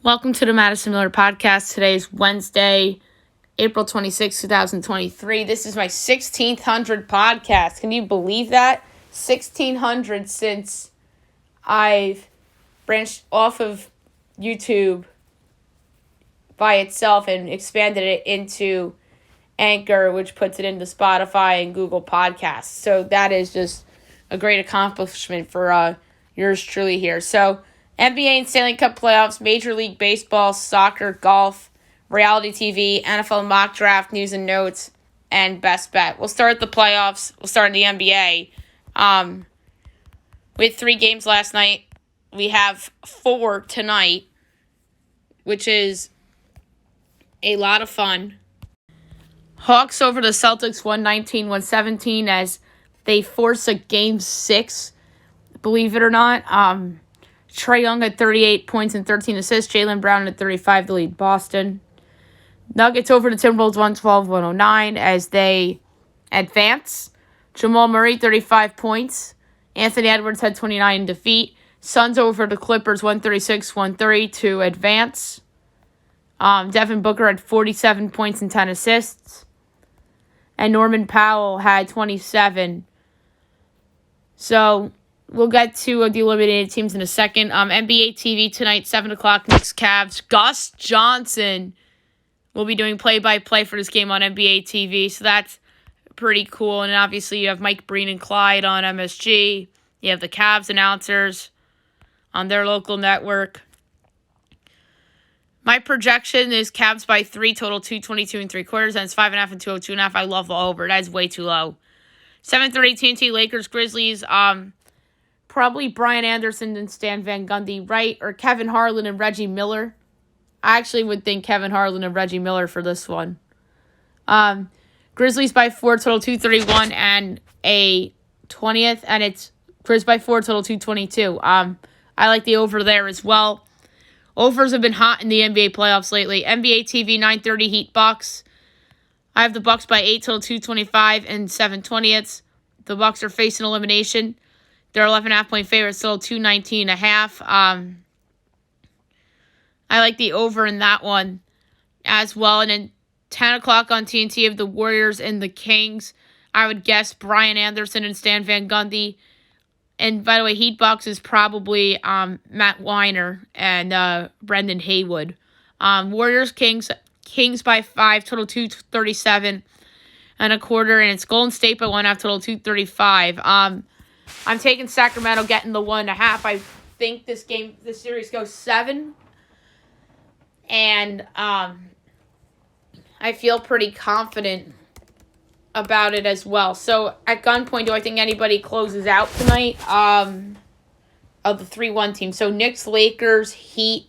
Welcome to the Madison Miller Podcast. Today is Wednesday, April 26, 2023. This is my 1600 podcast. Can you believe that? 1600 since I've branched off of YouTube by itself and expanded it into Anchor, which puts it into Spotify and Google Podcasts. So that is just a great accomplishment for yours truly here. So NBA and Stanley Cup playoffs, Major League Baseball, soccer, golf, reality TV, NFL mock draft, news and notes, and best bet. We'll start at the playoffs. We'll start in the NBA. We had 3 games last night. We have 4 tonight, which is a lot of fun. Hawks over the Celtics 119-117 as they force a Game 6, believe it or not. Trae Young had 38 points and 13 assists. Jaylen Brown at 35 to lead Boston. Nuggets over the Timberwolves 112-109 as they advance. Jamal Murray, 35 points. Anthony Edwards had 29 in defeat. Suns over the Clippers 136-130 to advance. Devin Booker had 47 points and 10 assists. And Norman Powell had 27. So we'll get to the eliminated teams in a second. NBA TV tonight, 7 o'clock, Knicks Cavs. Gus Johnson will be doing play-by-play for this game on NBA TV, so that's pretty cool. And obviously you have Mike Breen and Clyde on MSG. You have the Cavs announcers on their local network. My projection is Cavs by 3, total 222 3/4, and it's 5.5 and 202.5. I love the over. That is way too low. 7:30 TNT, Lakers, Grizzlies. Probably Brian Anderson and Stan Van Gundy, right? Or Kevin Harlan and Reggie Miller. I actually would think Kevin Harlan and Reggie Miller for this one. Grizzlies by 4, total 231 and a 20th. And it's Grizz by 4, total 222. I like the over there as well. Overs have been hot in the NBA playoffs lately. NBA TV 9:30 Heat Bucks. I have the Bucks by 8, total 225 and 7/20. The Bucks are facing elimination. They're 11.5-point favorites, total 219.5. I like the over in that one as well. And then 10 o'clock on TNT of the Warriors and the Kings. I would guess Brian Anderson and Stan Van Gundy. And by the way, Heat Bucks is probably Matt Weiner and Brendan Haywood. Warriors, Kings by 5, total 237 and a quarter. And it's Golden State by 1.5, total 235. I'm taking Sacramento getting the 1.5. I think this series goes 7. And I feel pretty confident about it as well. So at gunpoint, do I think anybody closes out tonight? Of the 3-1 team. So Knicks, Lakers, Heat.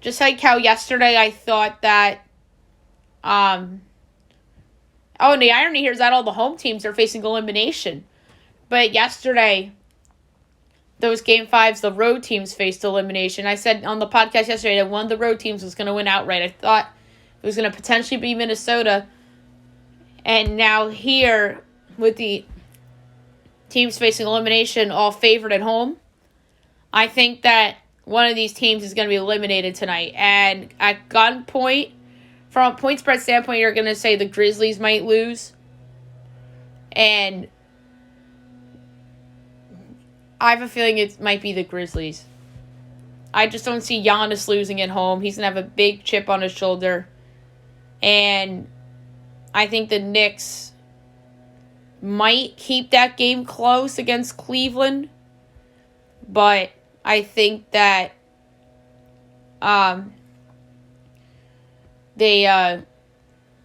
Just like how yesterday I thought that and the irony here is that all the home teams are facing elimination. But yesterday, those Game 5s, the road teams faced elimination. I said on the podcast yesterday that one of the road teams was going to win outright. I thought it was going to potentially be Minnesota. And now here, with the teams facing elimination all favored at home, I think that one of these teams is going to be eliminated tonight. And at gunpoint, from a point spread standpoint, you're going to say the Grizzlies might lose. And I have a feeling it might be the Grizzlies. I just don't see Giannis losing at home. He's going to have a big chip on his shoulder. And I think the Knicks might keep that game close against Cleveland. But I think that they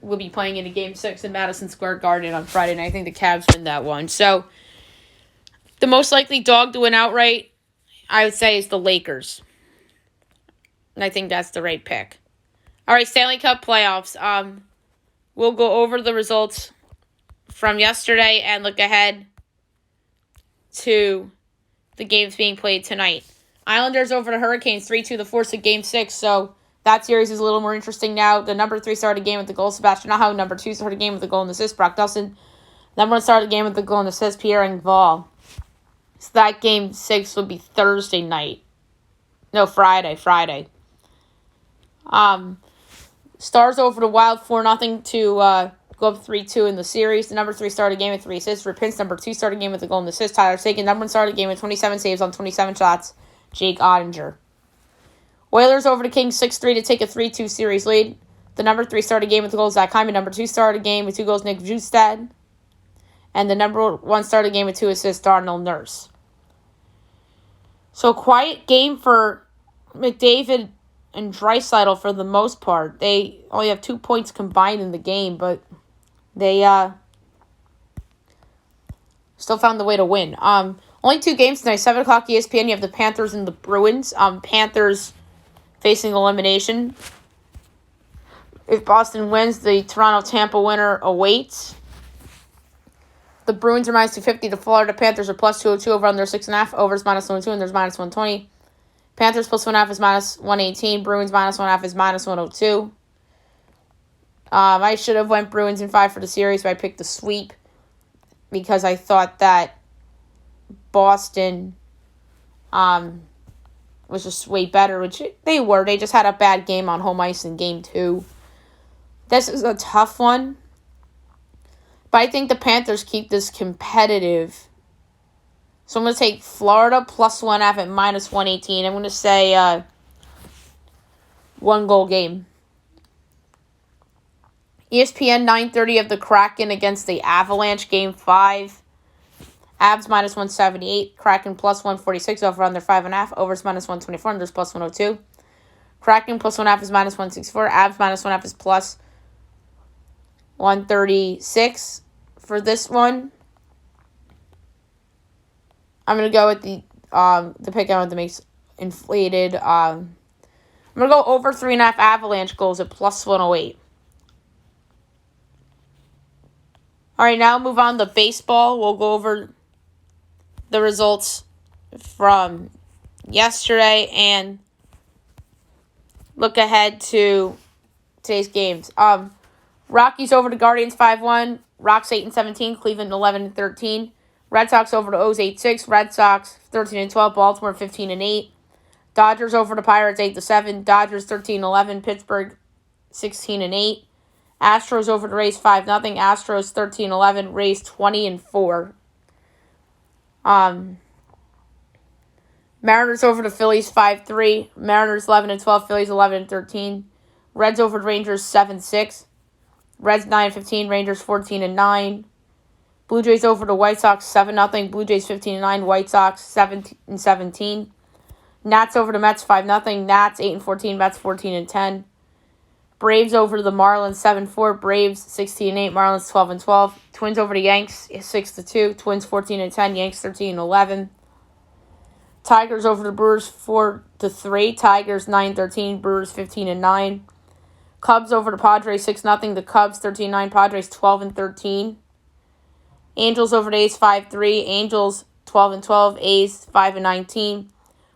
will be playing in a Game 6 in Madison Square Garden on Friday, and I think the Cavs win that one. So the most likely dog to win outright, I would say, is the Lakers. And I think that's the right pick. All right, Stanley Cup playoffs. We'll go over the results from yesterday and look ahead to the games being played tonight. Islanders over the Hurricanes, 3-2, the force of Game 6. So that series is a little more interesting now. The number 3 started the game with the goal, Sebastian Aho. Number 2 started the game with the goal and assist, Brock Nelson. Number 1 started the game with the goal and assist, Pierre Engvall. So that game 6 would be Thursday night. No, Friday. Stars over the Wild 4-0 to go up 3-2 in the series. The number 3 started the game with 3 assists. Rapin's number 2 started the game with a goal and assist. Tyler Seguin, number 1 started the game with 27 saves on 27 shots. Jake Ottinger. Oilers over the Kings 6-3 to take a 3-2 series lead. The number 3 started the game with a goal, Zach Hyman. Number 2 started the game with 2 goals, Nick Bjugstad. And the number 1 started the game with 2 assists, Darnell Nurse. So, quiet game for McDavid and Draisaitl for the most part. They only have 2 points combined in the game, but they still found the way to win. Only 2 games tonight. 7 o'clock ESPN, you have the Panthers and the Bruins. Panthers facing elimination. If Boston wins, the Toronto-Tampa winner awaits. The Bruins are minus 250. The Florida Panthers are plus 202 over under 6.5. Overs minus 102 and there's minus 120. Panthers plus 1.5 is minus 118. Bruins minus 1.5 is minus 102. I should have went Bruins in 5 for the series, but I picked the sweep because I thought that Boston was just way better, which they were. They just had a bad game on home ice in game 2. This is a tough one. But I think the Panthers keep this competitive. So I'm going to take Florida plus 1.5 at minus 118. I'm going to say 1-goal game. ESPN 9:30 of the Kraken against the Avalanche, game 5. Avs minus 178. Kraken plus 146 over under 5.5. Overs minus 124. Unders plus 102. Kraken plus 1.5 is minus 164. Avs minus 1.5 is plus 136 for this one. I'm going to go with the pick I want to make inflated. I'm going to go over 3.5 Avalanche goals at plus 108. All right, now move on to baseball. We'll go over the results from yesterday and look ahead to today's games. Rockies over the Guardians 5-1. Rocks 8-17. Cleveland 11-13. Red Sox over the O's 8-6. Red Sox 13-12. Baltimore 15-8. Dodgers over the Pirates 8-7. Dodgers 13-11. Pittsburgh 16-8. Astros over the Rays 5-0. Astros 13-11. Rays 20-4. Mariners over the Phillies 5-3. Mariners 11-12. Phillies 11-13. Reds over the Rangers 7-6. Reds 9-15, Rangers 14-9. Blue Jays over the White Sox 7-0. Blue Jays 15-9, White Sox 17. Nats over the Mets 5-0. Nats 8-14, Mets 14-10. Braves over the Marlins 7-4. Braves 16-8, Marlins 12-12. Twins over the Yanks 6-2. Twins 14-10, Yanks 13-11. Tigers over the Brewers 4-3. Tigers 9-13, Brewers 15-9. Cubs over the Padres 6-0. The Cubs 13-9. Padres 12-13. Angels over the A's 5-3. Angels 12-12. A's 5-19.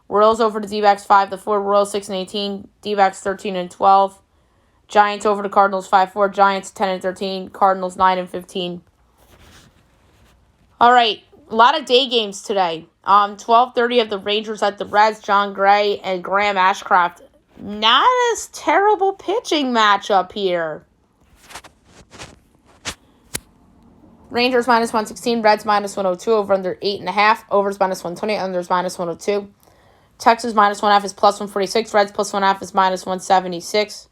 Royals over the D-backs 5-4. Royals 6-18. D-backs 13-12. Giants over the Cardinals 5-4. Giants 10-13. Cardinals 9-15. All right, a lot of day games today. 12:30 of the Rangers at the Reds. John Gray and Graham Ashcraft. Not as terrible pitching matchup here. Rangers minus 116, Reds minus 102, over under 8.5, overs minus 120, unders minus 102. Texas minus 1.5 is plus 146, Reds plus 1.5 is minus 176.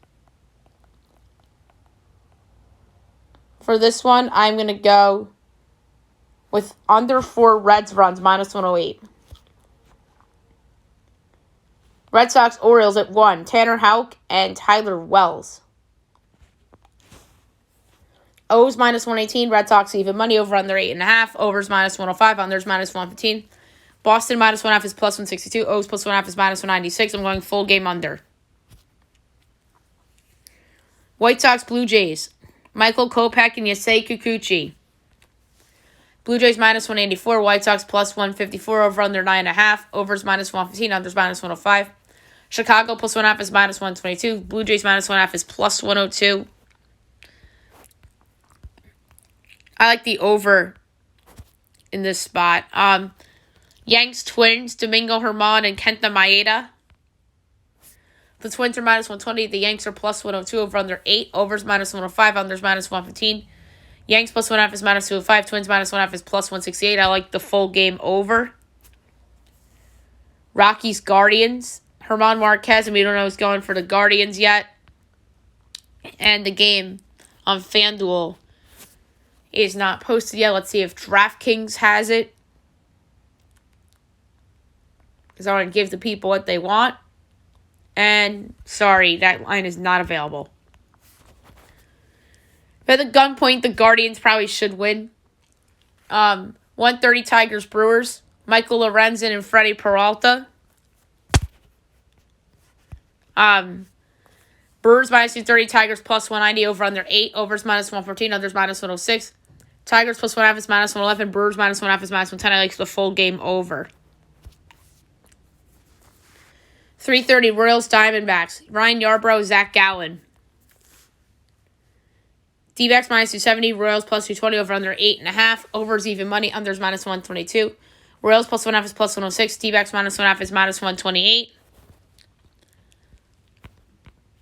For this one, I'm going to go with under 4 Reds runs, minus 108. Red Sox, Orioles at 1. Tanner Houck and Tyler Wells. O's minus 118. Red Sox even money over under 8.5. Overs minus 105. Unders minus 115. Boston minus 1.5 is plus 162. O's plus 1.5 is minus 196. I'm going full game under. White Sox, Blue Jays. Michael Kopech and Yasei Kikuchi. Blue Jays minus 184. White Sox plus 154. Over under 9.5. Overs minus 115. Unders minus 105. Chicago plus 1.5 is minus 122. Blue Jays minus 1.5 is plus 102. I like the over in this spot. Yanks Twins, Domingo Germán and Kenta Maeda. The Twins are minus 120. The Yanks are plus 102 over under 8. Overs minus 105. Unders minus 115. Yanks plus 1.5 is minus 205. Twins minus 1.5 is plus 168. I like the full game over. Rockies Guardians. Germán Marquez, and we don't know who's going for the Guardians yet. And the game on FanDuel is not posted yet. Let's see if DraftKings has it, because I want to give the people what they want. And sorry, that line is not available. But at the gunpoint, the Guardians probably should win. 130 Tigers Brewers. Michael Lorenzen and Freddie Peralta. Brewers minus 230, Tigers plus 190, over under 8. Overs minus 114, unders minus 106. Tigers plus 1.5 is minus 111. Brewers minus 1.5 is minus 110. I like the full game over. 330 Royals Diamondbacks. Ryan Yarbrough, Zach Gallen. D-backs minus 270. Royals plus 220 over under 8.5. Overs even money. Unders minus 122. Royals plus 1.5 is plus 106. D-backs minus 1.5 is minus 128.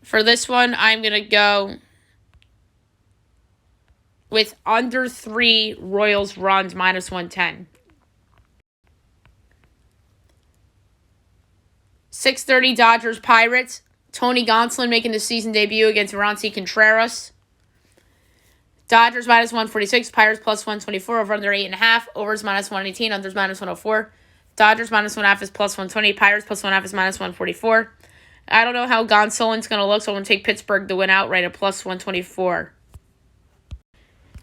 For this one, I'm going to go with under 3 Royals runs minus 110. 6:30 Dodgers Pirates. Tony Gonsolin making the season debut against Ronci Contreras. Dodgers minus 146. Pirates plus 124 over under 8.5. Overs minus 118. Unders minus 104. Dodgers minus 1.5 is plus 120. Pirates plus 1.5 is minus 144. I don't know how Gonsolin's going to look, so I'm going to take Pittsburgh to win outright at plus 124.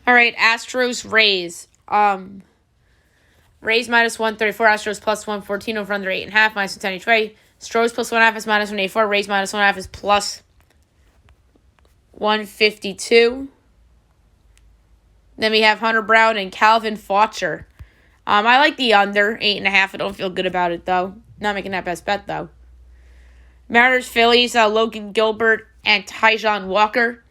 All right, Astros Rays. Rays minus 134. Astros plus 114 over under 8.5. Minus 10 each way. Stros plus 1.5 is minus 184. Rays minus 1.5 is plus 152. Then we have Hunter Brown and Calvin Faucher. I like the under 8.5. I don't feel good about it, though. Not making that best bet, though. Mariners Phillies, Logan Gilbert and Taijuan Walker.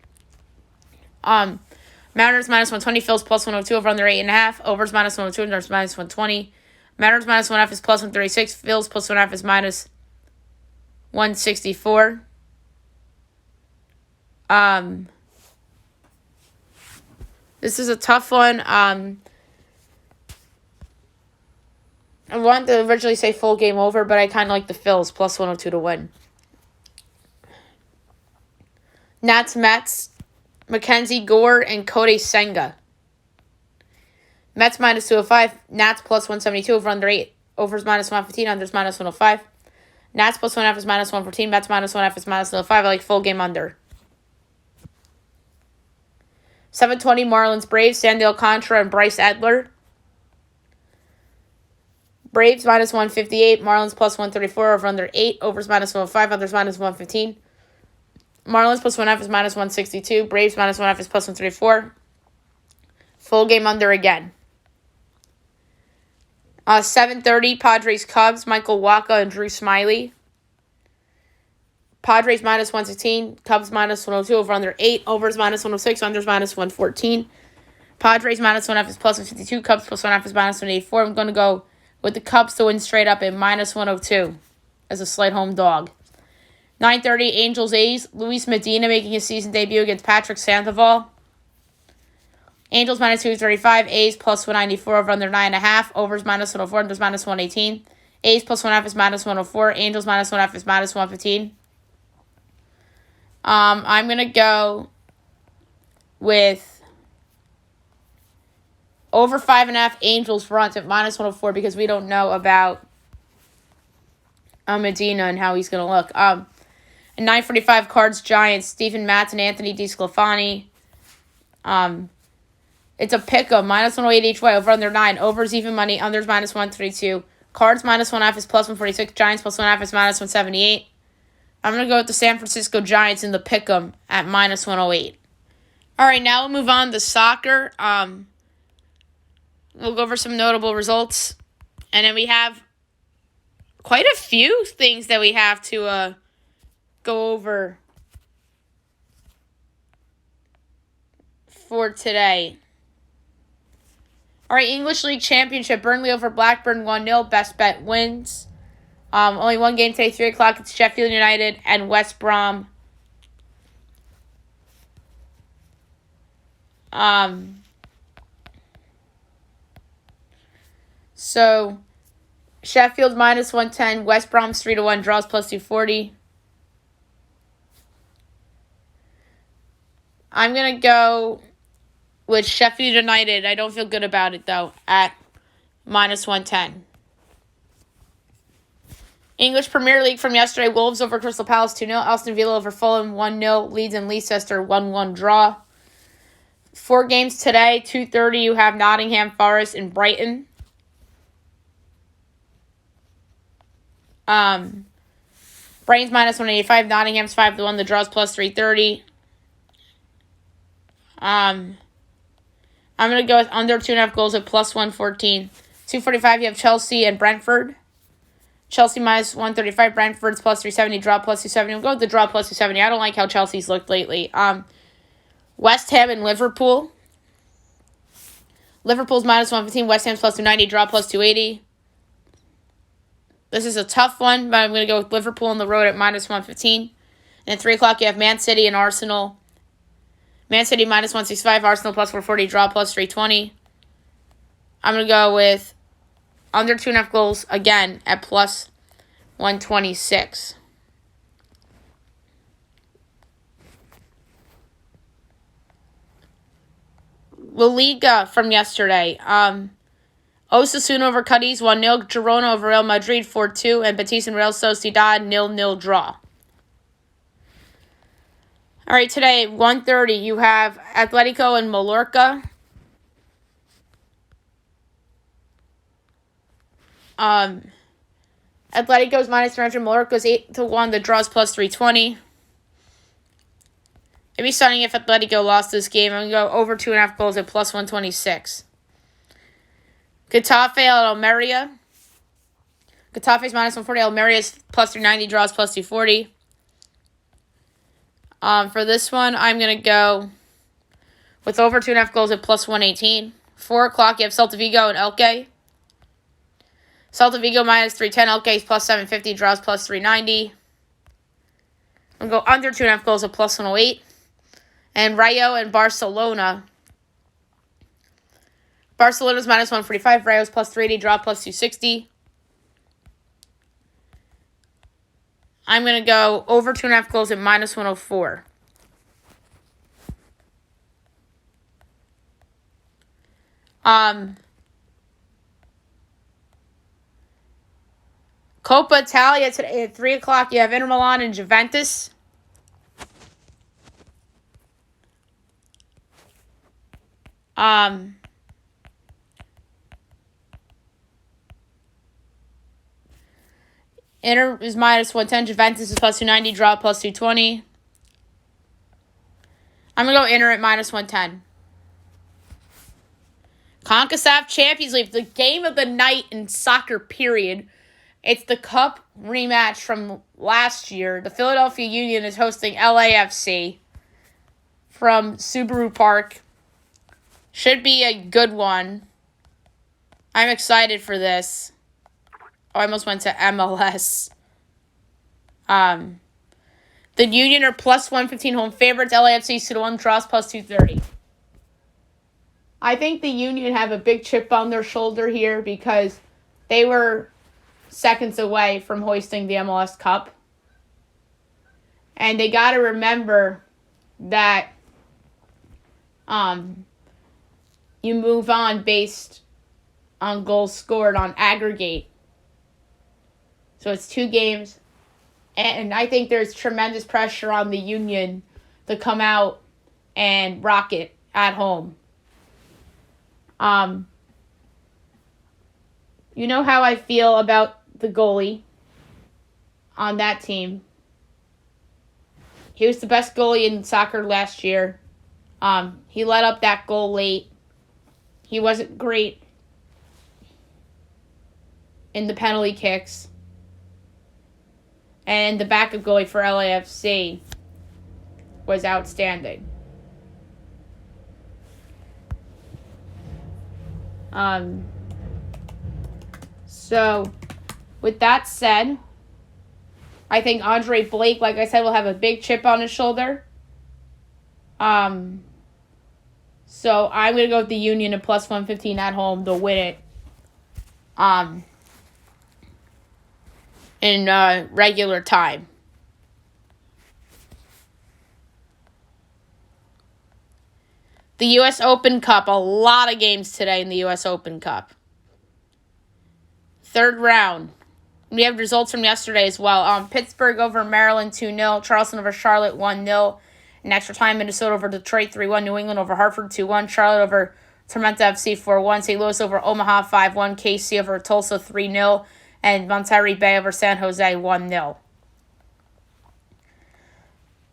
Mariners minus 120. Phillies plus 102 over under 8.5. Overs minus 102. Unders minus 120. Mariners minus 1.5 is plus 136. Phillies plus 1.5 is minus 164. This is a tough one. I wanted to originally say full game over, but I kind of like the Phils plus 102 to win. Nats Mets, Mackenzie Gore and Kodai Senga. Mets minus 205. Nats plus 172 over under 8. Overs minus 115. Unders minus 105. Nats plus 1.5 is minus 114. Mets minus 1.5 is minus 105. I like full game under. 720 Marlins Braves, Sandy Alcantara and Bryce Edler. Braves minus 158. Marlins plus 134 over under 8. Overs minus 105. Unders minus 115. Marlins plus 1.5 is minus 162. Braves minus 1.5 is plus 134. Full game under again. 7:30 Padres Cubs, Michael Wacha and Drew Smyly. Padres minus 116. Cubs minus 102 over under 8. Overs minus 106. Unders minus 114. Padres minus 1.5 is plus 152. Cubs plus 1.5 is minus 184. I'm going to go with the Cubs to win straight up at minus 102 as a slight home dog. 9:30 Angels A's. Luis Medina making his season debut against Patrick Sandoval. Angels minus 235. A's plus 194 over under 9.5. Overs minus 104. Unders minus 118. A's plus 1.5 is minus 104. Angels minus 1.5 is minus 115. I'm going to go with over 5.5 Angels runs at minus 104 because we don't know about Medina and how he's going to look. At 9:45 Cards Giants, Stephen Matz and Anthony DeSclafani. It's a pick-em, minus 108 each way, over under 9. Overs even money, unders minus 132. Cards minus 1.5 is plus 146. Giants plus 1.5 is minus 178. I'm going to go with the San Francisco Giants in the pick-em at minus 108. All right, now we'll move on to soccer. We'll go over some notable results. And then we have quite a few things that we have to go over for today. All right, English League Championship. Burnley over Blackburn 1-0. Best bet wins. Only one game today, 3 o'clock. It's Sheffield United and West Brom. So Sheffield minus 110. West Brom's 3-1. Draws plus 240. I'm going to go with Sheffield United. I don't feel good about it, though, at minus 110. English Premier League from yesterday. Wolves over Crystal Palace 2-0. Aston Villa over Fulham 1-0. Leeds and Leicester 1-1 draw. 4 games today. 2:30 you have Nottingham Forest and Brighton. Brighton's minus 185. Nottingham's 5-1. The draw's plus 330. I'm going to go with under 2.5 goals at plus 114. 245 you have Chelsea and Brentford. Chelsea minus 135. Brentford's plus 370. Draw plus 270. We'll go with the draw plus 270. I don't like how Chelsea's looked lately. West Ham and Liverpool. Liverpool's minus 115. West Ham's plus 290. Draw plus 280. This is a tough one, but I'm going to go with Liverpool on the road at minus 115. And at 3 o'clock, you have Man City and Arsenal. Man City minus 165. Arsenal plus 440. Draw plus 320. I'm going to go with under 2.5 goals again at plus 126. La Liga from yesterday. Osasuna over Cadiz 1-0. Girona over Real Madrid 4-2. And Betis and Real Sociedad 0-0 draw. All right, today 1:30 you have Atletico and Mallorca. Atletico's minus 300. Mallorca's 8-1. The draw's plus 320. It'd be stunning if Atletico lost this game. I'm going to go over 2.5 goals at plus 126. Getafe at Almeria. Getafe's minus 140. Almeria's plus 390. Draws plus 240. For this one, I'm going to go with over 2.5 goals at plus 118. 4 o'clock, you have Celta Vigo and Elche. Celta Vigo minus 310. Elche's plus 750. Draws plus 390. I'm going to go under 2.5 goals at plus 108. And Rayo and Barcelona. Barcelona's minus 145. Rayo's plus 380. Draw plus 260. I'm going to go over 2.5 goals at minus 104. Coppa Italia today at 3 o'clock. You have Inter Milan and Juventus. Inter is minus 110. Juventus is plus 290. Draw plus 220. I'm going to go Inter at minus 110. CONCACAF Champions League, the game of the night in soccer, period. It's the Cup rematch from last year. The Philadelphia Union is hosting LAFC from Subaru Park. Should be a good one. I'm excited for this. Oh, I almost went to MLS. The Union are plus 115 home favorites. LAFC 2-1 draws plus 230. I think the Union have a big chip on their shoulder here because they were seconds away from hoisting the MLS Cup. And they got to remember that you move on based on goals scored on aggregate. So it's 2 games. And I think there's tremendous pressure on the Union to come out and rock it at home. You know how I feel about the goalie on that team. He was the best goalie in soccer last year. He let up that goal late. He wasn't great in the penalty kicks. And the backup goalie for LAFC was outstanding. So, with that said, I think Andre Blake, like I said, will have a big chip on his shoulder. So I'm going to go with the Union at plus 115 at home to win it. In regular time. The U.S. Open Cup, a lot of games today in the U.S. Open Cup. Third round. We have results from yesterday as well. Pittsburgh over Maryland 2-0. Charleston over Charlotte 1-0. In extra time, Minnesota over Detroit 3-1. New England over Hartford 2-1. Charlotte over Tormenta FC 4-1. St. Louis over Omaha 5-1. KC over Tulsa 3-0. And Monterey Bay over San Jose 1-0.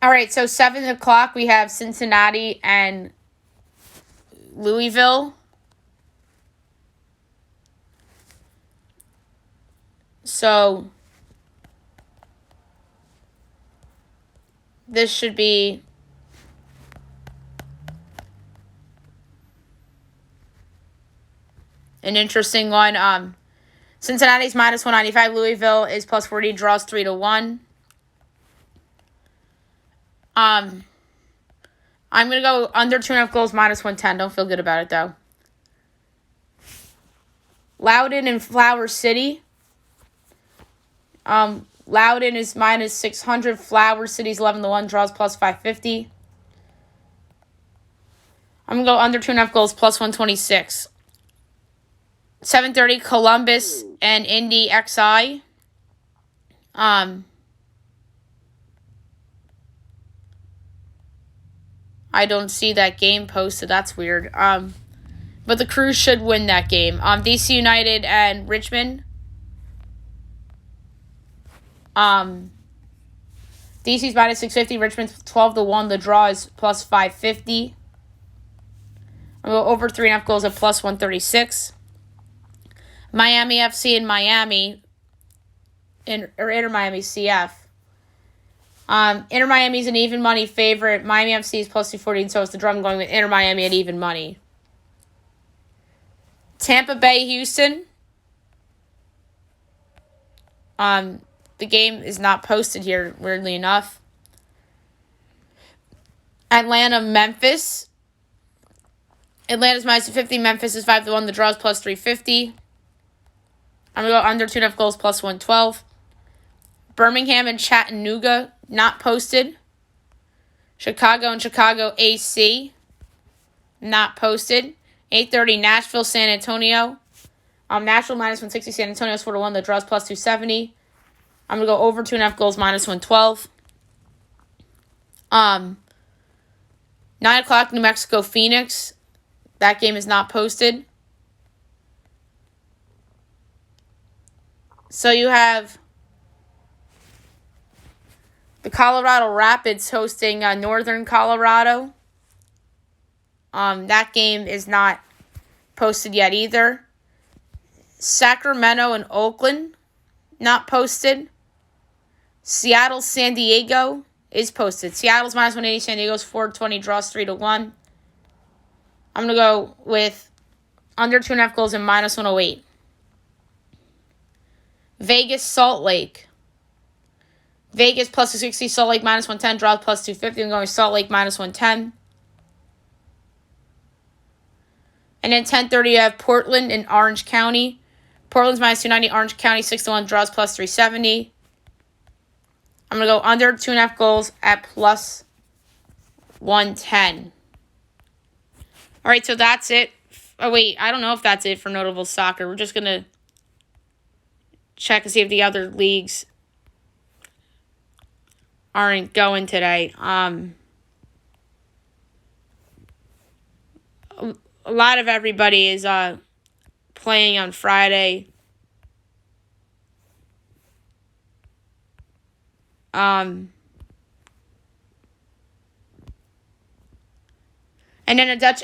All right, so 7 o'clock we have Cincinnati and Louisville. So this should be an interesting one. Cincinnati's minus 195. Louisville is plus 40. Draws 3-1. I'm going to go under 2.5 goals, minus 110. Don't feel good about it, though. Loudoun and Flower City. Loudoun is minus 600. Flower City's 11-1. Draws plus 550. I'm going to go under 2.5 goals, plus 126. 7:30, Columbus and Indy XI. I don't see that game posted. That's weird. But the Crews should win that game. DC United and Richmond. DC's minus 650. Richmond's 12-1. The draw is plus 550. I'm going to go over 3.5 goals at plus 136. Miami FC and Miami, or Inter Miami CF. Inter Miami's an even money favorite. Miami FC is plus 240, and so is the drum going with Inter Miami at even money. Tampa Bay, Houston. The game is not posted here, weirdly enough. Atlanta, Memphis. Atlanta's minus 250. Memphis is 5-1. The draw is plus 350. I'm going to go under 2.5 goals, plus 112. Birmingham and Chattanooga, not posted. Chicago and Chicago AC, not posted. 8:30, Nashville, San Antonio. Nashville minus 160, San Antonio is 4-1. The draw is plus 270. I'm going to go over 2.5 goals, minus 112. 9 o'clock, New Mexico, Phoenix. That game is not posted. So you have the Colorado Rapids hosting Northern Colorado. That game is not posted yet either. Sacramento and Oakland, not posted. Seattle, San Diego is posted. Seattle's minus 180, San Diego's 420, draws 3-1. I'm going to go with under 2.5 goals and minus 108. Vegas, Salt Lake. Vegas plus 260, Salt Lake minus 110, draws plus 250. I'm going Salt Lake minus 110. And then 10:30, you have Portland and Orange County. Portland's minus 290, Orange County 6-1, draws plus 370. I'm going to go under 2.5 goals at plus 110. All right, so that's it. Oh, wait, I don't know if that's it for Notable Soccer. We're just going to check and see if the other leagues aren't going today. A lot of everybody is playing on Friday. And then a Dutch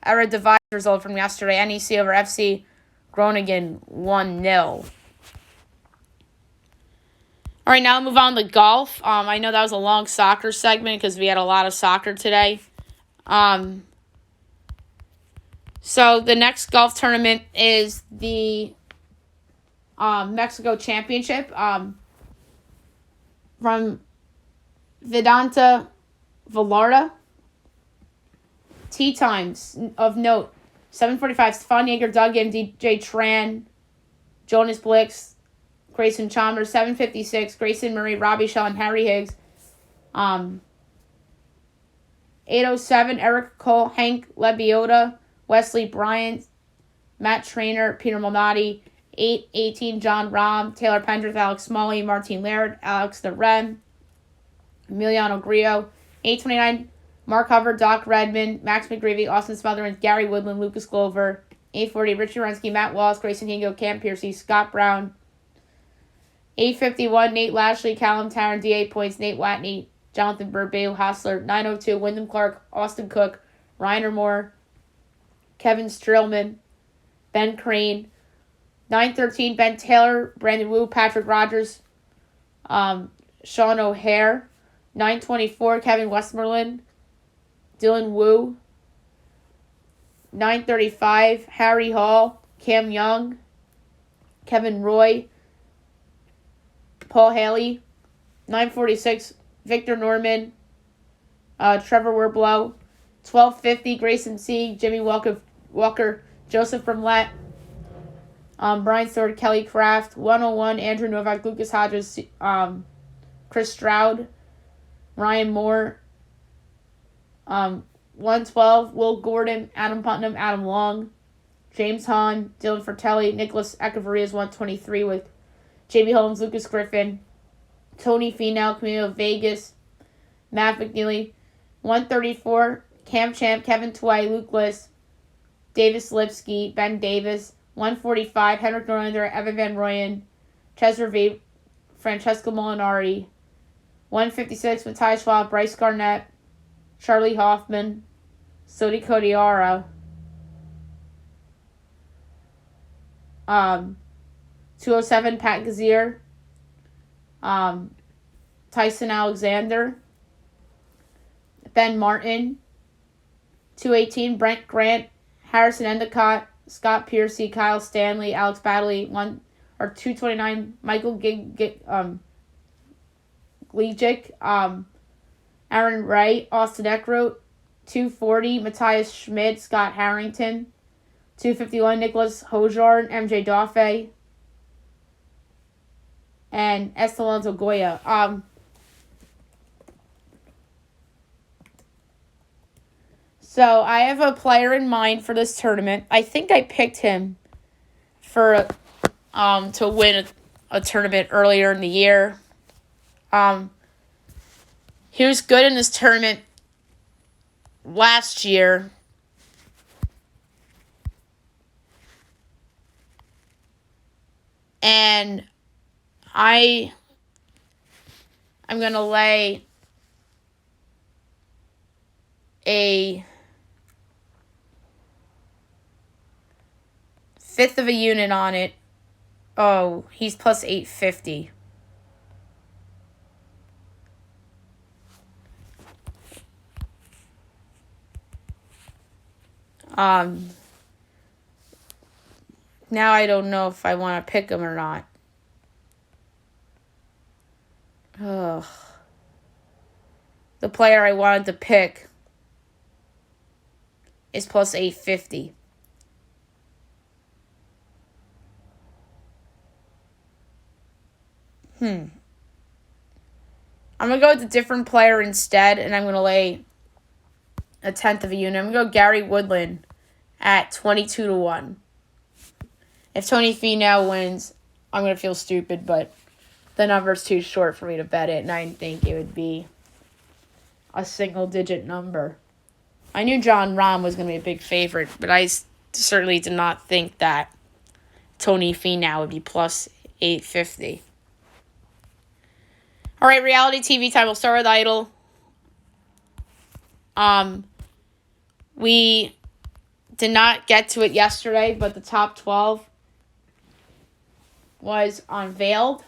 Eredivisie result from yesterday. NEC over FC Groningen 1-0. All right, now I'll move on to golf. I know that was a long soccer segment because we had a lot of soccer today. So the next golf tournament is the Mexico Championship from Vedanta Vallarta. Tee times of note: 7:45. Stefan Yeager, Doug M, DJ Tran, Jonas Blix, Grayson Chalmers. 7:56. Grayson Murray, Robbie Shaw, and Harry Higgs. 8:07. Eric Cole, Hank Lebioda, Wesley Bryant, Matt Trainer, Peter Malnati. 8:18. John Rahm, Taylor Pendrith, Alex Smalley, Martin Laird, Alex the Ren, Emiliano Grillo. 8:29. Mark Hubbard, Doc Redman, Max McGreevy, Austin Smotherman, Gary Woodland, Lucas Glover. 8:40. Richard Rensky, Matt Wallace, Grayson Hingo, Cam Piercy, Scott Brown. 8:51. Nate Lashley, Callum Tarrant, D.A. Points, Nate Watney, Jonathan Burbeau, Hassler. 9:02. Wyndham Clark, Austin Cook, Reiner Moore, Kevin Strillman, Ben Crane. 9:13. Ben Taylor, Brandon Wu, Patrick Rogers, Sean O'Hare. 9:24. Kevin Westmoreland, Dylan Wu. 9:35. Harry Hall, Cam Young, Kevin Roy, Paul Haley. 9:46. Victor Norman, Trevor Werblow. 12:50. Grayson C, Jimmy Walker, Joseph Bramlett, Brian Stewart, Kelly Craft. 101. Andrew Novak, Lucas Hodges, Chris Stroud, Ryan Moore. 112. Will Gordon, Adam Putnam, Adam Long, James Hahn, Dylan Fratelli, Nicholas Echeverria 123 with J.B. Holmes, Lucas Griffin, Tony Finau, Camilo Vegas, Matt McNeely. 134. Cam Champ, Kevin Tway, Luke Liss, Davis Lipsky, Ben Davis. 145. Henrik Norlander, Evan Van Rooyen, Cesar V, Francesco Molinari. 156. Matthias Schwab, Bryce Garnett, Charlie Hoffman, Sodi Kodiara. 207. Pat Gazier, Tyson Alexander, Ben Martin. 218. Brent Grant, Harrison Endicott, Scott Piercy, Kyle Stanley, Alex Badley. 229. Michael Gligic, Aaron Wright, Austin Eckroat. 240. Matthias Schmidt, Scott Harrington. 251. Nicholas Hojarn, MJ Daffé, and Estelanzo Goya. So I have a player in mind for this tournament. I think I picked him for to win a tournament earlier in the year. He was good in this tournament last year. And I'm going to lay a fifth of a unit on it. Oh, he's plus 850. Now I don't know if I want to pick him or not. Ugh. The player I wanted to pick is plus 850. I'm going to go with a different player instead, and I'm going to lay a tenth of a unit. I'm going to go Gary Woodland at 22-1. If Tony Finau wins, I'm going to feel stupid, but the number's too short for me to bet it, and I didn't think it would be a single-digit number. I knew John Rahm was going to be a big favorite, but I certainly did not think that Tony Finau would be plus 850. All right, reality TV time. We'll start with Idol. We did not get to it yesterday, but the top 12 was unveiled.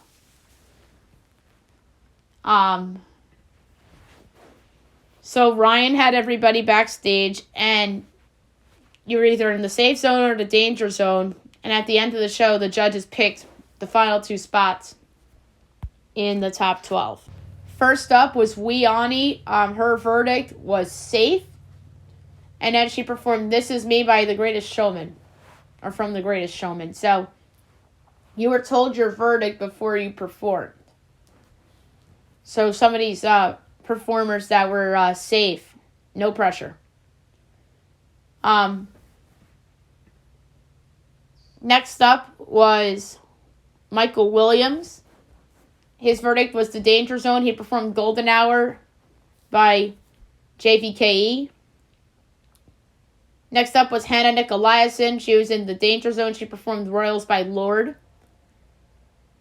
So Ryan had everybody backstage, and you were either in the safe zone or the danger zone. And at the end of the show, the judges picked the final 2 spots in the top 12. First up was Weani. Her verdict was safe. And then she performed This Is Me by The Greatest Showman. Or from The Greatest Showman. So, you were told your verdict before you performed. So, some of these performers that were safe. No pressure. Next up was Michael Williams. His verdict was The Danger Zone. He performed Golden Hour by JVKE. Next up was Hannah Nicolaisen. She was in The Danger Zone. She performed Royals by Lord.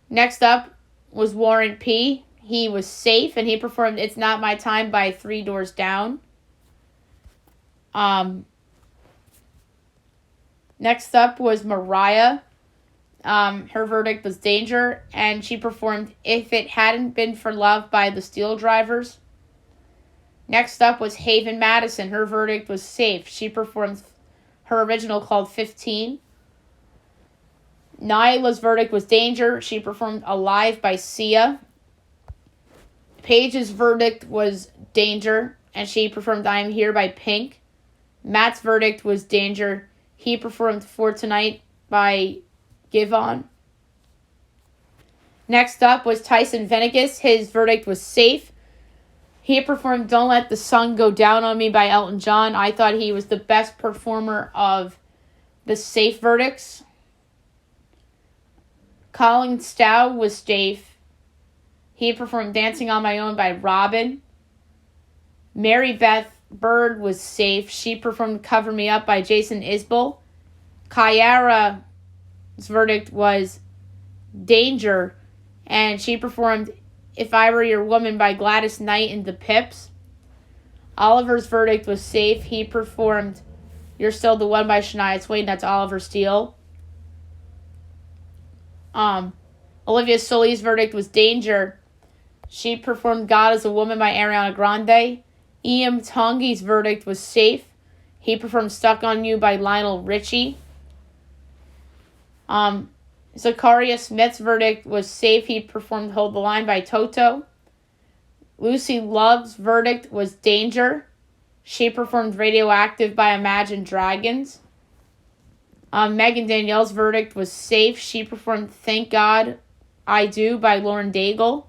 Next up was Warren P. He was safe, and he performed It's Not My Time by Three Doors Down. Next up was Mariah. Her verdict was Danger, and she performed If It Hadn't Been for Love by the Steel Drivers. Next up was Haven Madison. Her verdict was safe. She performed her original called 15. Nyla's verdict was Danger. She performed Alive by Sia. Paige's verdict was Danger, and she performed I Am Here by Pink. Matt's verdict was Danger. He performed For Tonight by Give On. Next up was Tyson Venegas. His verdict was safe. He performed Don't Let the Sun Go Down on Me by Elton John. I thought he was the best performer of the safe verdicts. Colin Stow was safe. He performed Dancing on My Own by Robin. Mary Beth Bird was safe. She performed Cover Me Up by Jason Isbell. Kyara's verdict was Danger, and she performed If I Were Your Woman by Gladys Knight and the Pips. Oliver's verdict was safe. He performed You're Still the One by Shania Twain. That's Oliver Steele. Olivia Sully's verdict was Danger. She performed God is a Woman by Ariana Grande. Ian Tongi's verdict was safe. He performed Stuck on You by Lionel Richie. Zachariah Smith's verdict was safe. He performed Hold the Line by Toto. Lucy Love's verdict was Danger. She performed Radioactive by Imagine Dragons. Megan Danielle's verdict was safe. She performed Thank God I Do by Lauren Daigle.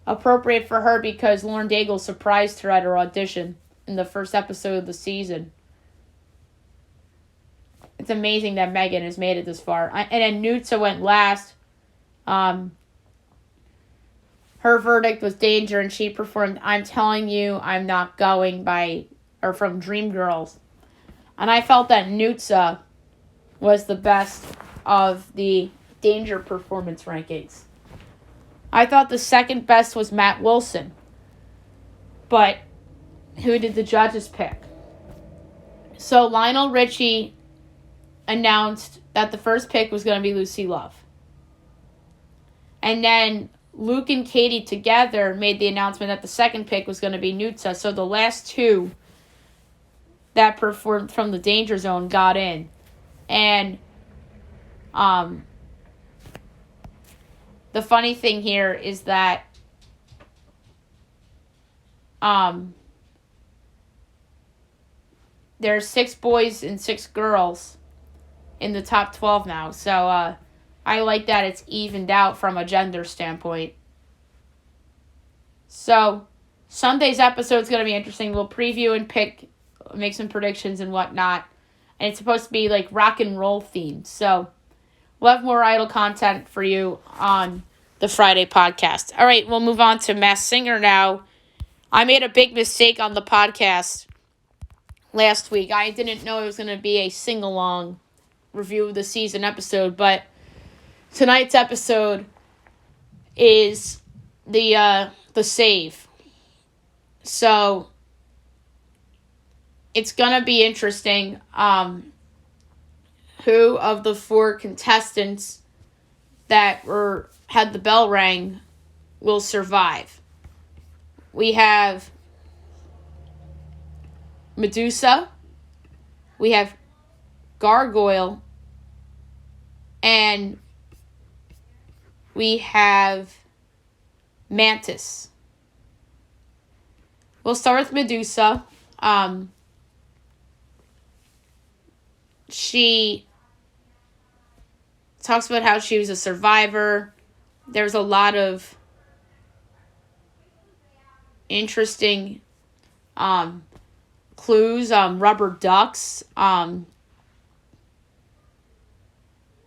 Appropriate for her because Lauren Daigle surprised her at her audition in the first episode of the season. It's amazing that Megan has made it this far. And then Nutsa went last. Her verdict was Danger, and she performed I'm Telling You I'm Not Going from Dreamgirls. And I felt that Nutsa was the best of the Danger performance rankings. I thought the second best was Matt Wilson. But who did the judges pick? So Lionel Richie announced that the first pick was going to be Lucy Love. And then Luke and Katie together made the announcement that the second pick was going to be Nutsa. So the last two that performed from the Danger Zone got in. And the funny thing here is that there's 6 boys and 6 girls in the top 12 now. So I like that it's evened out from a gender standpoint. So Sunday's episode is going to be interesting. We'll preview and make some predictions and whatnot. And it's supposed to be like rock and roll themed. So we'll have more Idol content for you on the Friday podcast. All right, we'll move on to Masked Singer now. I made a big mistake on the podcast last week. I didn't know it was going to be a sing-along review of the season episode, but tonight's episode is the save. So it's going to be interesting who of the 4 contestants that had the bell rang will survive. We have Medusa. We have Gargoyle, and we have Mantis. We'll start with Medusa. She talks about how she was a survivor. There's a lot of interesting clues, rubber ducks,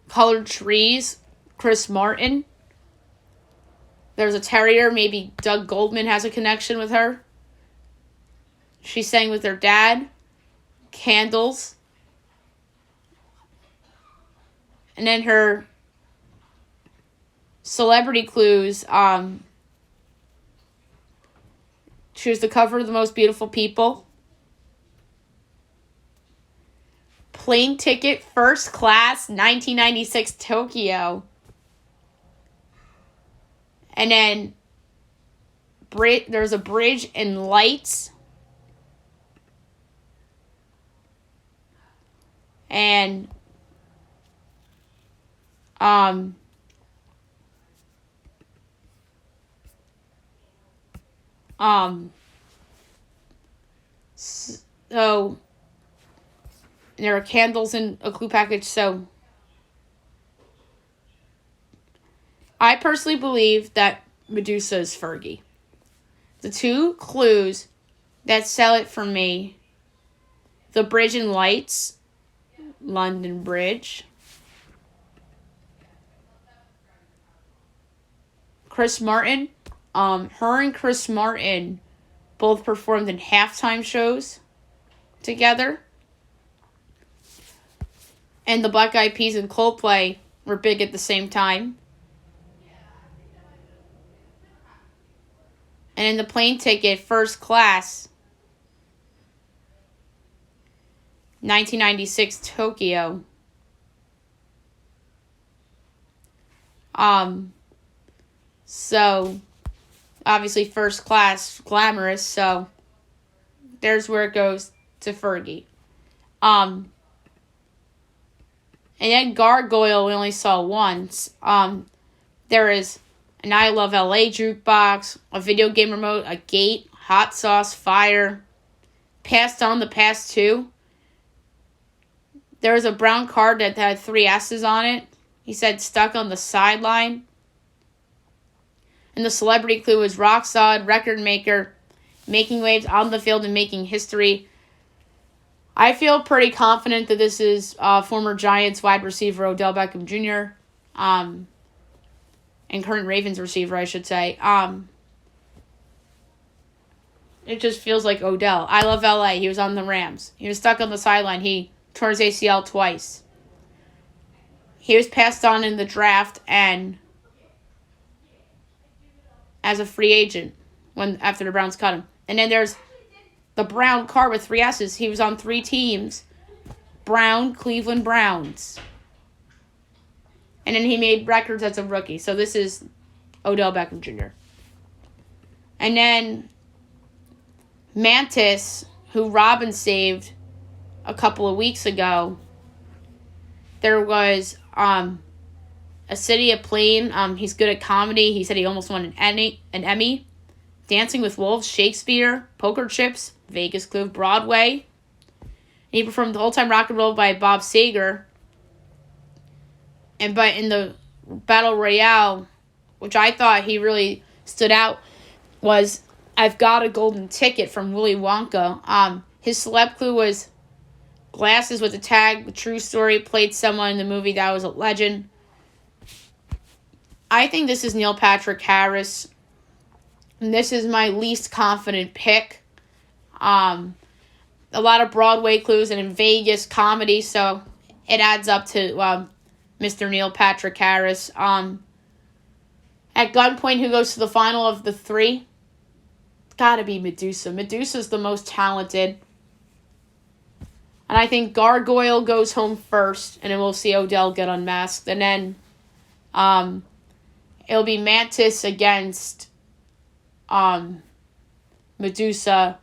colored trees, Chris Martin. There's a terrier, maybe Doug Goldman has a connection with her. She sang with her dad, candles. And then her celebrity clues, she was the cover of The Most Beautiful People. Plane ticket, first class, 1996 Tokyo. And then there's a bridge and lights. And so there are candles in a clue package. So I personally believe that Medusa is Fergie. The two clues that sell it for me: the bridge and lights, London Bridge. Chris Martin. Her and Chris Martin both performed in halftime shows together. And the Black Eyed Peas and Coldplay were big at the same time. And in the plane ticket, first class, 1996 Tokyo. So obviously first class, glamorous, so there's where it goes to Fergie. And then Gargoyle we only saw once. There is an I Love LA jukebox, a video game remote, a gate, hot sauce, fire, passed on the past two. There was a brown card that had 3 S's on it. He said stuck on the sideline. And the celebrity clue was rock solid, record maker, making waves on the field and making history. I feel pretty confident that this is former Giants wide receiver Odell Beckham Jr. And current Ravens receiver, I should say. It just feels like Odell. I Love LA. He was on the Rams. He was stuck on the sideline. He tore his ACL twice. He was passed on in the draft and as a free agent after the Browns cut him. And then there's the brown card with 3 S's. He was on 3 teams. Brown, Cleveland Browns. And then he made records as a rookie. So this is Odell Beckham Jr. And then Mantis, who Robin saved a couple of weeks ago. There was A City, a Plane. He's good at comedy. He said he almost won an Emmy. Dancing with Wolves, Shakespeare, Poker Chips, Vegas Clue, Broadway. And he performed the Old Time Rock and Roll by Bob Seger. And in the Battle Royale, which I thought he really stood out, was I've Got a Golden Ticket from Willy Wonka. His celeb clue was glasses with a tag, the true story, played someone in the movie that was a legend. I think this is Neil Patrick Harris. And this is my least confident pick. A lot of Broadway clues and in Vegas comedy, so it adds up to Mr. Neil Patrick Harris. At gunpoint, who goes to the final of the 3? It's got to be Medusa. Medusa's the most talented. And I think Gargoyle goes home first, and then we'll see Odell get unmasked. And then it'll be Mantis against Medusa.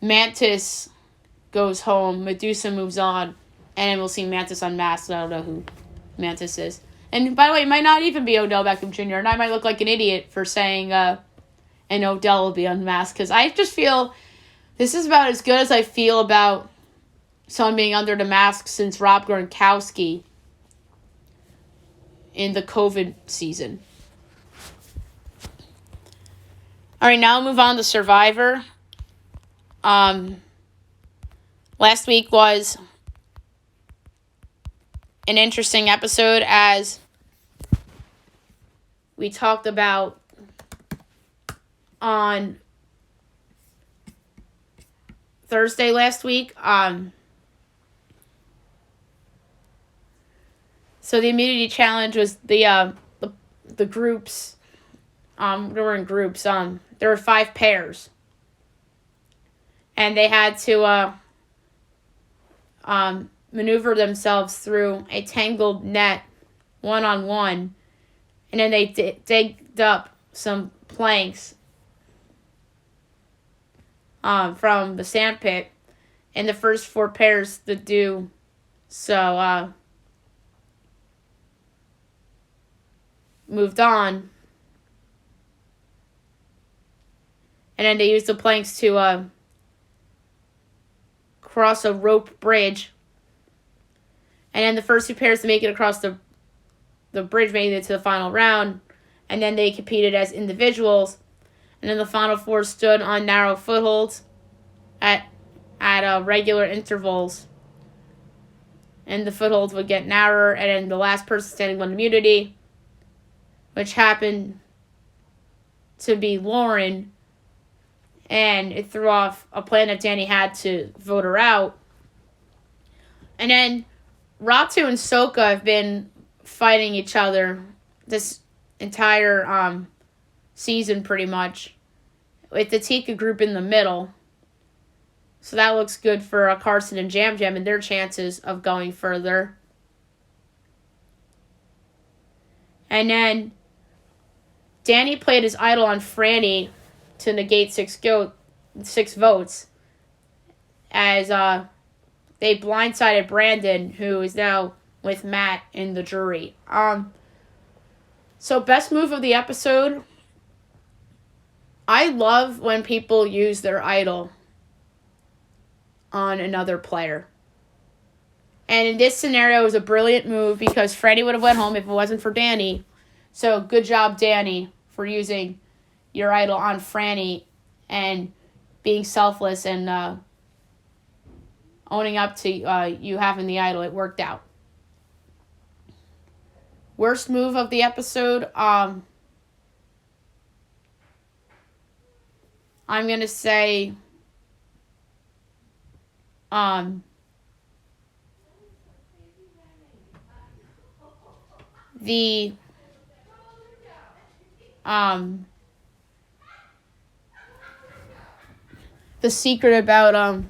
Mantis goes home. Medusa moves on. And then we'll see Mantis unmasked. I don't know who Mantis is. And by the way, it might not even be Odell Beckham Jr. And I might look like an idiot for saying and Odell will be unmasked. Because I just feel this is about as good as I feel about someone being under the mask since Rob Gronkowski in the COVID season. All right, now we'll move on to Survivor. Last week was an interesting episode as we talked about on Thursday last week. So the immunity challenge was the groups. They were in groups. There were 5 pairs, and they had to maneuver themselves through a tangled net, 1-on-1, and then they digged up some planks from the sand pit, and the first 4 pairs to do so moved on. And then they used the planks to cross a rope bridge. And then the first 2 pairs to make it across the bridge made it to the final round. And then they competed as individuals. And then the final 4 stood on narrow footholds at regular intervals. And the footholds would get narrower. And then the last person standing won immunity, which happened to be Lauren. And it threw off a plan that Danny had to vote her out. And then Ratu and Soka have been fighting each other this entire season pretty much, with the Tika group in the middle. So that looks good for Carson and Jam Jam and their chances of going further. And then Danny played his idol on Franny to negate 6 votes, as they blindsided Brandon, who is now with Matt in the jury. So best move of the episode. I love when people use their idol on another player. And in this scenario, it was a brilliant move because Freddie would have went home if it wasn't for Danny. So good job, Danny, for using your idol on Franny and being selfless and owning up to you having the idol. It worked out. Worst move of the episode, I'm going to say the secret about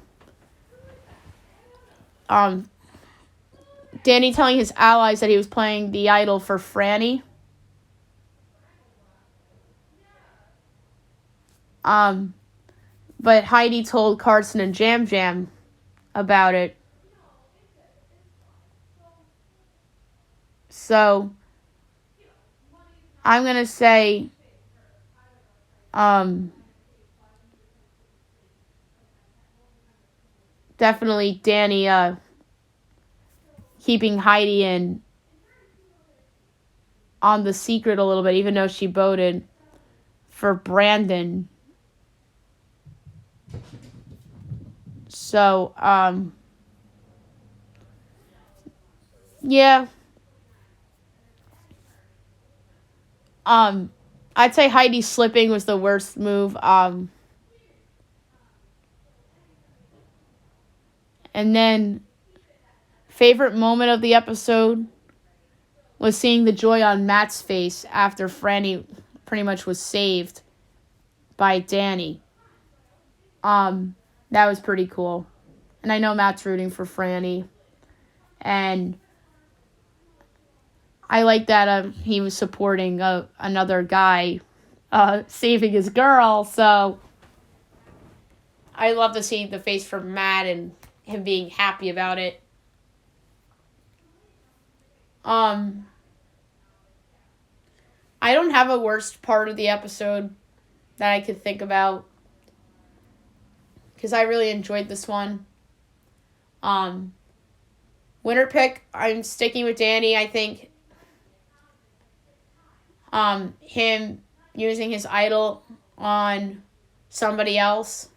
Danny telling his allies that he was playing the idol for Franny. But Heidi told Carson and Jam Jam about it. So I'm going to say definitely Danny keeping Heidi in on the secret a little bit, even though she voted for Brandon. So, yeah. I'd say Heidi slipping was the worst move. And then, favorite moment of the episode was seeing the joy on Matt's face after Franny pretty much was saved by Danny. That was pretty cool. And I know Matt's rooting for Franny. And I like that he was supporting another guy saving his girl. So I love to see the face from Matt and him being happy about it. I don't have a worst part of the episode that I could think about because I really enjoyed this one. Winner pick, I'm sticking with Danny. I think him using his idol on somebody else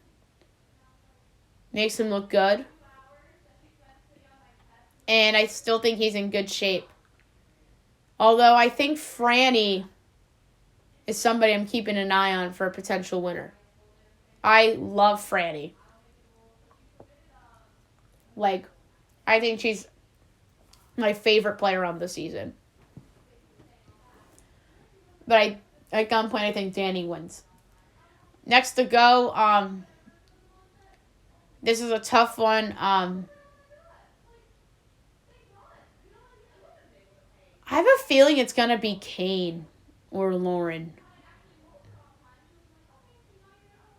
makes him look good. And I still think he's in good shape. Although I think Franny is somebody I'm keeping an eye on for a potential winner. I love Franny. I think she's my favorite player on the season. But at gunpoint, I think Danny wins. Next to go, this is a tough one. I have a feeling it's going to be Kane or Lauren.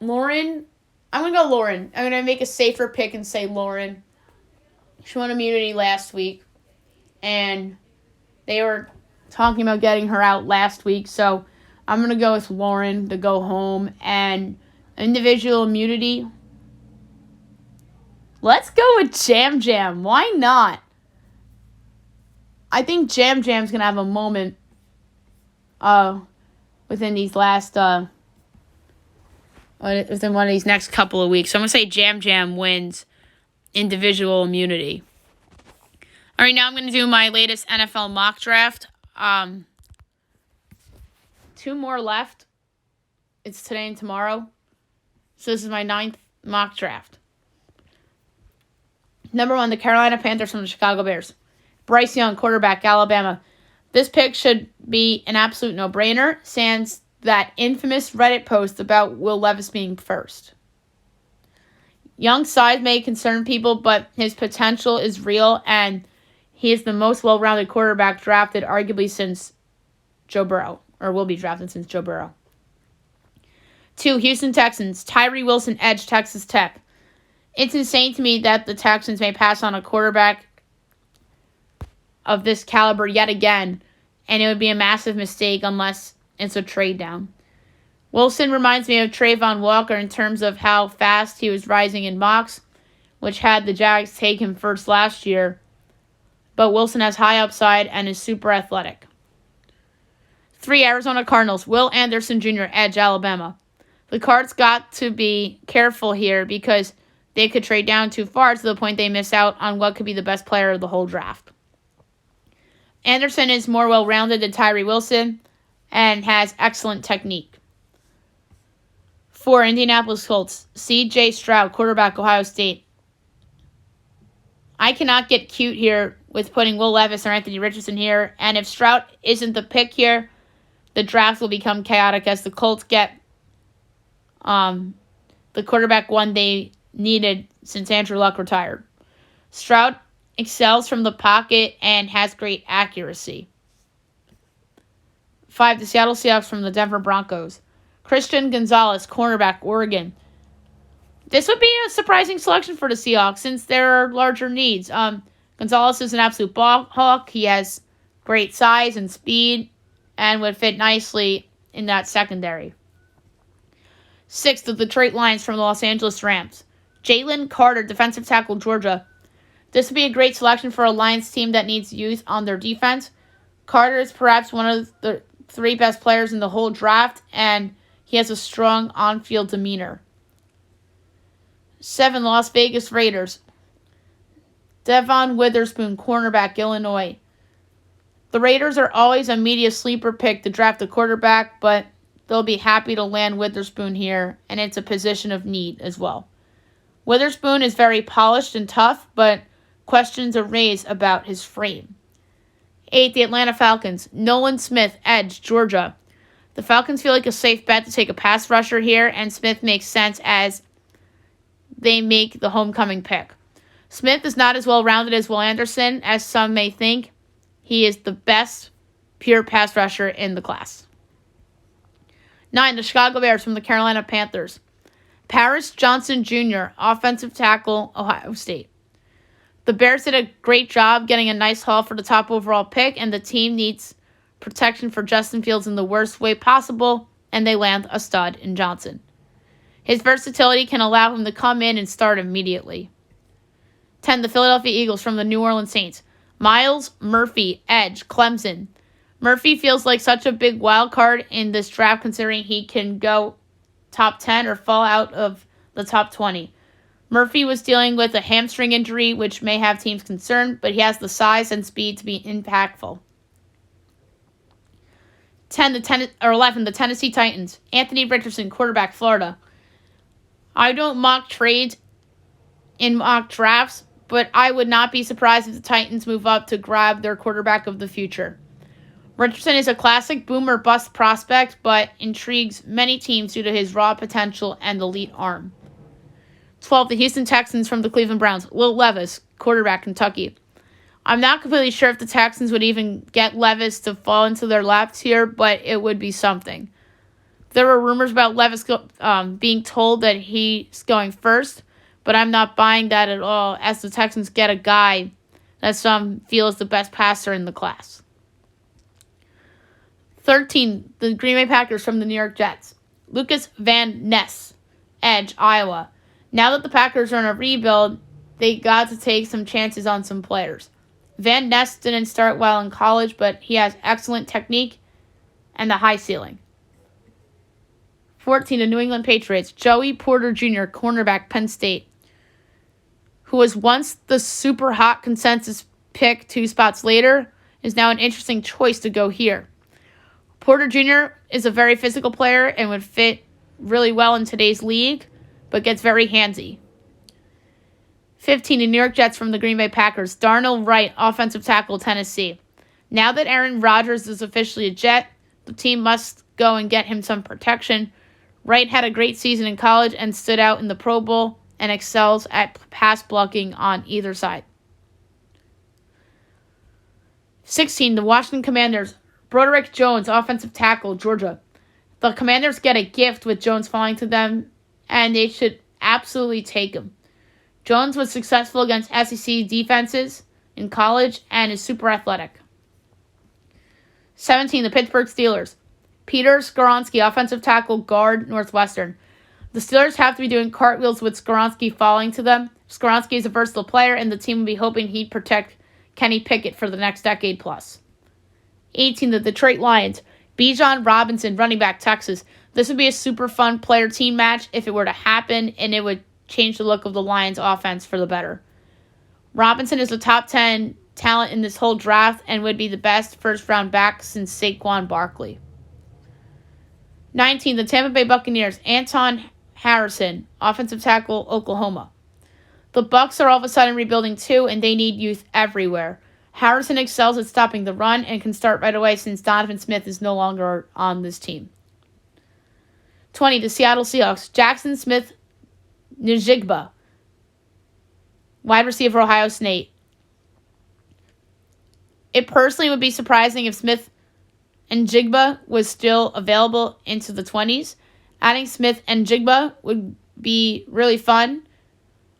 I'm going to go Lauren. I'm going to make a safer pick and say Lauren. She won immunity last week. And they were talking about getting her out last week. So I'm going to go with Lauren to go home. And individual immunity. Let's go with Jam Jam. Why not? I think Jam Jam's going to have a moment within these last, within one of these next couple of weeks. So I'm going to say Jam Jam wins individual immunity. All right, now I'm going to do my latest NFL mock draft. 2 more left. It's today and tomorrow. So this is my 9th mock draft. Number 1, the Carolina Panthers from the Chicago Bears. Bryce Young, quarterback, Alabama. This pick should be an absolute no-brainer, sans that infamous Reddit post about Will Levis being first. Young's size may concern people, but his potential is real, and he is the most well-rounded quarterback drafted arguably since Joe Burrow, or will be drafted since Joe Burrow. 2, Houston Texans. Tyree Wilson, edge, Texas Tech. It's insane to me that the Texans may pass on a quarterback of this caliber yet again, and it would be a massive mistake unless it's a trade down. Wilson reminds me of Trayvon Walker in terms of how fast he was rising in mocks, which had the Jags take him first last year, but Wilson has high upside and is super athletic. 3, Arizona Cardinals. Will Anderson Jr., edge, Alabama. The Cards got to be careful here because they could trade down too far to the point they miss out on what could be the best player of the whole draft. Anderson is more well-rounded than Tyree Wilson and has excellent technique. 4, Indianapolis Colts. C.J. Stroud, quarterback, Ohio State. I cannot get cute here with putting Will Levis or Anthony Richardson here, and if Stroud isn't the pick here, the draft will become chaotic as the Colts get the quarterback one they needed since Andrew Luck retired. Stroud excels from the pocket and has great accuracy. 5, the Seattle Seahawks from the Denver Broncos. Christian Gonzalez, cornerback, Oregon. This would be a surprising selection for the Seahawks since there are larger needs. Gonzalez is an absolute ball hawk. He has great size and speed and would fit nicely in that secondary. 6, the Detroit Lions from the Los Angeles Rams. Jalen Carter, defensive tackle, Georgia. This would be a great selection for a Lions team that needs youth on their defense. Carter is perhaps one of the 3 best players in the whole draft, and he has a strong on-field demeanor. 7, Las Vegas Raiders. Devon Witherspoon, cornerback, Illinois. The Raiders are always a media sleeper pick to draft a quarterback, but they'll be happy to land Witherspoon here, and it's a position of need as well. Witherspoon is very polished and tough, but questions are raised about his frame. 8, the Atlanta Falcons. Nolan Smith, edge, Georgia. The Falcons feel like a safe bet to take a pass rusher here, and Smith makes sense as they make the homecoming pick. Smith is not as well-rounded as Will Anderson, as some may think. He is the best pure pass rusher in the class. 9, the Chicago Bears from the Carolina Panthers. Paris Johnson Jr., offensive tackle, Ohio State. The Bears did a great job getting a nice haul for the top overall pick, and the team needs protection for Justin Fields in the worst way possible, and they land a stud in Johnson. His versatility can allow him to come in and start immediately. 10. The Philadelphia Eagles from the New Orleans Saints. Myles Murphy, edge, Clemson. Murphy feels like such a big wild card in this draft considering he can go top 10 or fall out of the top 20. Murphy was dealing with a hamstring injury, which may have teams concerned, but he has the size and speed to be impactful. 11. The Tennessee Titans. Anthony Richardson, quarterback, Florida. I don't mock trades in mock drafts, but I would not be surprised if the Titans move up to grab their quarterback of the future. Richardson is a classic boom or bust prospect, but intrigues many teams due to his raw potential and elite arm. 12. The Houston Texans from the Cleveland Browns. Will Levis, quarterback, Kentucky. I'm not completely sure if the Texans would even get Levis to fall into their laps here, but it would be something. There were rumors about Levis being told that he's going first, but I'm not buying that at all, as the Texans get a guy that some feel is the best passer in the class. 13. The Green Bay Packers from the New York Jets. Lucas Van Ness, edge, Iowa. Now that the Packers are in a rebuild, they got to take some chances on some players. Van Ness didn't start well in college, but he has excellent technique and a high ceiling. 14. The New England Patriots. Joey Porter Jr., cornerback, Penn State, who was once the super hot consensus pick 2 spots later, is now an interesting choice to go here. Porter Jr. is a very physical player and would fit really well in today's league, but gets very handsy. 15. The New York Jets from the Green Bay Packers. Darnell Wright, offensive tackle, Tennessee. Now that Aaron Rodgers is officially a Jet, the team must go and get him some protection. Wright had a great season in college and stood out in the Pro Bowl and excels at pass blocking on either side. 16. The Washington Commanders. Broderick Jones, offensive tackle, Georgia. The Commanders get a gift with Jones falling to them, and they should absolutely take him. Jones was successful against SEC defenses in college and is super athletic. 17. The Pittsburgh Steelers. Peter Skoronski, offensive tackle, guard, Northwestern. The Steelers have to be doing cartwheels with Skoronski falling to them. Skoronski is a versatile player, and the team will be hoping he'd protect Kenny Pickett for the next decade plus. 18. The Detroit Lions. Bijan Robinson, running back, Texas. This would be a super fun player-team match if it were to happen, and it would change the look of the Lions' offense for the better. Robinson is a top 10 talent in this whole draft and would be the best first-round back since Saquon Barkley. 19. The Tampa Bay Buccaneers. Anton Harrison, offensive tackle, Oklahoma. The Bucs are all of a sudden rebuilding too, and they need youth everywhere. Harrison excels at stopping the run and can start right away since Donovan Smith is no longer on this team. 20. The Seattle Seahawks. Jackson Smith Njigba, wide receiver, Ohio State. It personally would be surprising if Smith and Njigba was still available into the 20s. Adding Smith and Njigba would be really fun,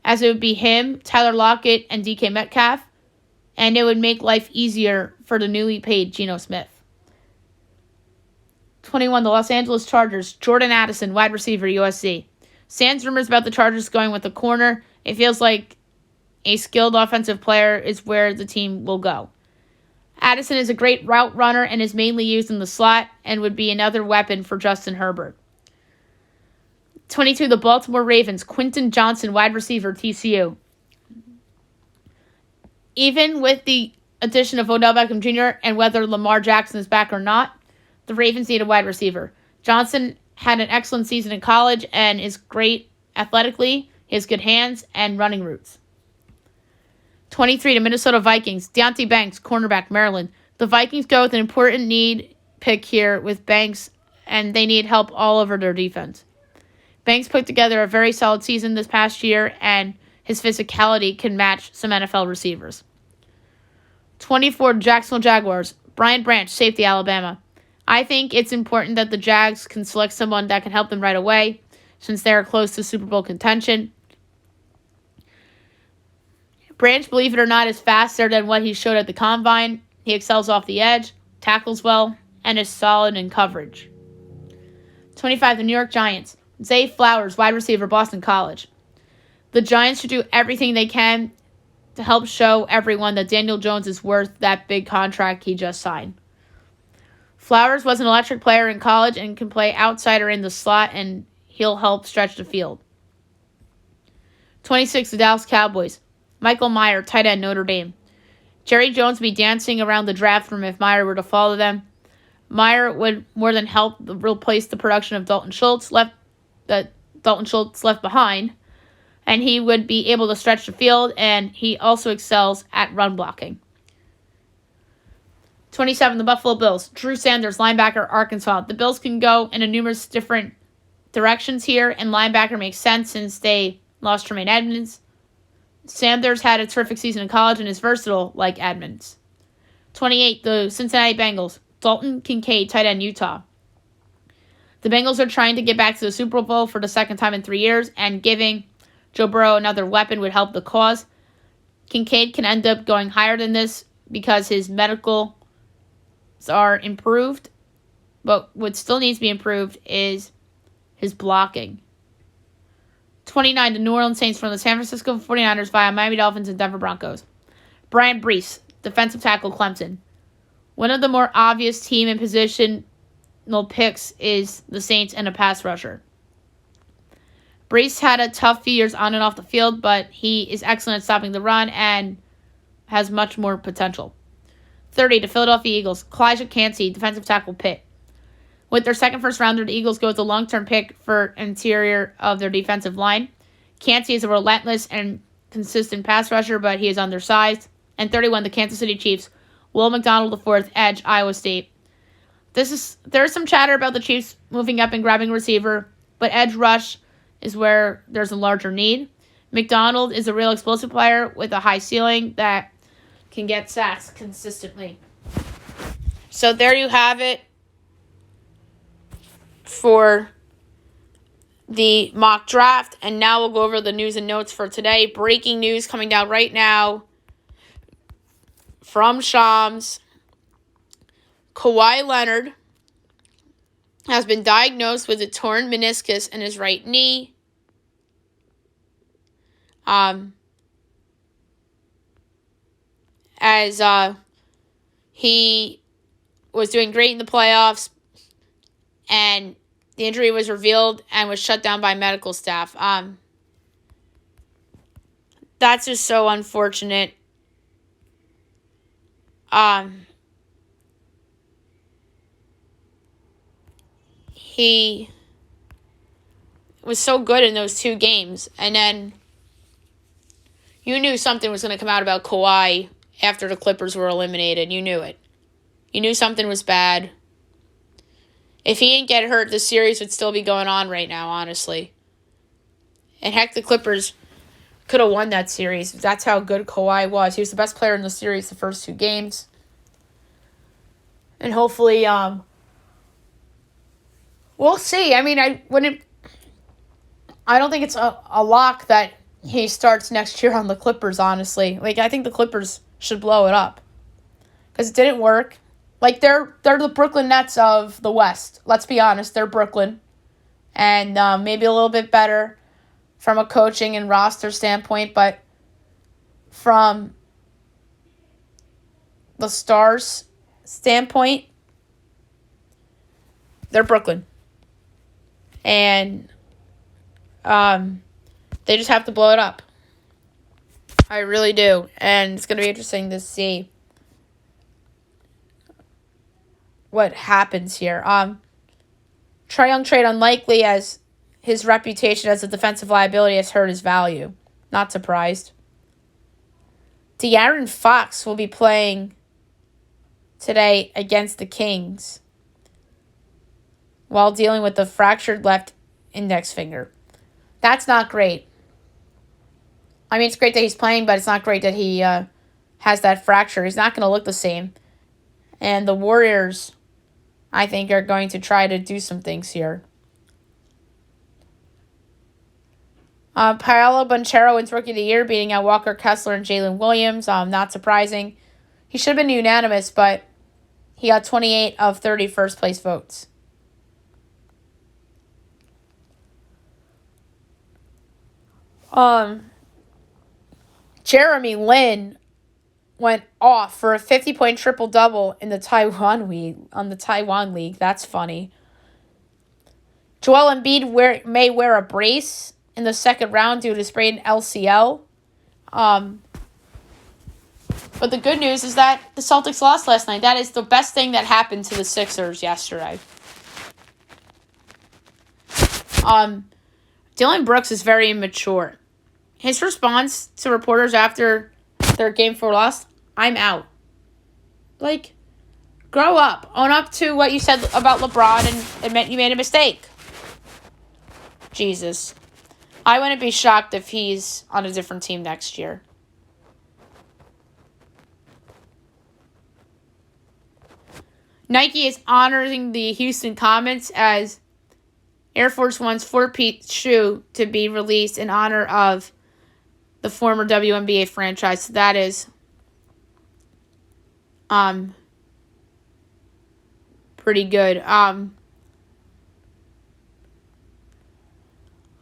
as it would be him, Tyler Lockett, and DK Metcalf, and it would make life easier for the newly paid Geno Smith. 21. The Los Angeles Chargers. Jordan Addison, wide receiver, USC. Sans rumors about the Chargers going with a corner. It feels like a skilled offensive player is where the team will go. Addison is a great route runner and is mainly used in the slot and would be another weapon for Justin Herbert. 22. The Baltimore Ravens. Quentin Johnson, wide receiver, TCU. Even with the addition of Odell Beckham Jr. and whether Lamar Jackson is back or not, the Ravens need a wide receiver. Johnson had an excellent season in college and is great athletically. He has good hands and running routes. 23. The Minnesota Vikings. Deonte Banks, cornerback, Maryland. The Vikings go with an important need pick here with Banks, and they need help all over their defense. Banks put together a very solid season this past year, and his physicality can match some NFL receivers. 24. Jacksonville Jaguars. Brian Branch, safety, Alabama. I think it's important that the Jags can select someone that can help them right away, since they are close to Super Bowl contention. Branch, believe it or not, is faster than what he showed at the Combine. He excels off the edge, tackles well, and is solid in coverage. 25, the New York Giants. Zay Flowers, wide receiver, Boston College. The Giants should do everything they can to help show everyone that Daniel Jones is worth that big contract he just signed. Flowers was an electric player in college and can play outside or in the slot, and he'll help stretch the field. 26, the Dallas Cowboys. Michael Mayer, tight end, Notre Dame. Jerry Jones would be dancing around the draft room if Mayer were to follow them. Mayer would more than help replace the production of Dalton Schultz left behind, and he would be able to stretch the field, and he also excels at run blocking. 27, the Buffalo Bills. Drew Sanders, linebacker, Arkansas. The Bills can go in a numerous different directions here, and linebacker makes sense since they lost Tremaine Edmonds. Sanders had a terrific season in college and is versatile like Edmonds. 28, the Cincinnati Bengals. Dalton Kincaid, tight end, Utah. The Bengals are trying to get back to the Super Bowl for the second time in 3 years, and giving Joe Burrow another weapon would help the cause. Kincaid can end up going higher than this because his medicals are improved, but what still needs to be improved is his blocking. 29, the New Orleans Saints from the San Francisco 49ers via Miami Dolphins and Denver Broncos. Brian Brees, defensive tackle, Clemson. One of the more obvious team and positional picks is the Saints and a pass rusher. Brees had a tough few years on and off the field, but he is excellent at stopping the run and has much more potential. 30, the Philadelphia Eagles. Kalijah Kancey, defensive tackle, Pitt. With their second first rounder, the Eagles go with a long-term pick for interior of their defensive line. Kancey is a relentless and consistent pass rusher, but he is undersized. And 31, the Kansas City Chiefs. Will McDonald IV, edge, Iowa State. There is some chatter about the Chiefs moving up and grabbing a receiver, but edge rush is where there's a larger need. McDonald is a real explosive player with a high ceiling that can get sacks consistently. So there you have it for the mock draft. And now we'll go over the news and notes for today. Breaking news coming down right now from Shams. Kawhi Leonard has been diagnosed with a torn meniscus in his right knee. As he was doing great in the playoffs, and the injury was revealed and was shut down by medical staff. That's just so unfortunate. He was so good in those 2 games, and then you knew something was going to come out about Kawhi after the Clippers were eliminated. You knew it. You knew something was bad. If he didn't get hurt, the series would still be going on right now, honestly. And heck, the Clippers could have won that series. That's how good Kawhi was. He was the best player in the series the first 2 games. And hopefully, we'll see. I mean, I don't think it's a lock that he starts next year on the Clippers, honestly. I think the Clippers should blow it up. Because it didn't work. They're the Brooklyn Nets of the West. Let's be honest, they're Brooklyn. And maybe a little bit better from a coaching and roster standpoint, but from the Stars standpoint, they're Brooklyn. And they just have to blow it up. I really do. And it's going to be interesting to see what happens here. Trae Young trade unlikely, as his reputation as a defensive liability has hurt his value. Not surprised. De'Aaron Fox will be playing today against the Kings while dealing with the fractured left index finger. That's not great. I mean, it's great that he's playing, but it's not great that he has that fracture. He's not going to look the same. And the Warriors, I think, are going to try to do some things here. Paolo Banchero wins Rookie of the Year, beating out Walker Kessler and Jalen Williams. Not surprising. He should have been unanimous, but he got 28 of 30 first-place votes. Jeremy Lin went off for a 50-point triple-double in the Taiwan League. That's funny. Joel Embiid may wear a brace in the second round due to sprained LCL. But the good news is that the Celtics lost last night. That is the best thing that happened to the Sixers yesterday. Dylan Brooks is very immature. His response to reporters after their Game 4 loss, I'm out. Like, grow up. Own up to what you said about LeBron and admit you made a mistake. Jesus. I wouldn't be shocked if he's on a different team next year. Nike is honoring the Houston Comets as Air Force One's four-piece shoe to be released in honor of the former WNBA franchise. So that is pretty good. A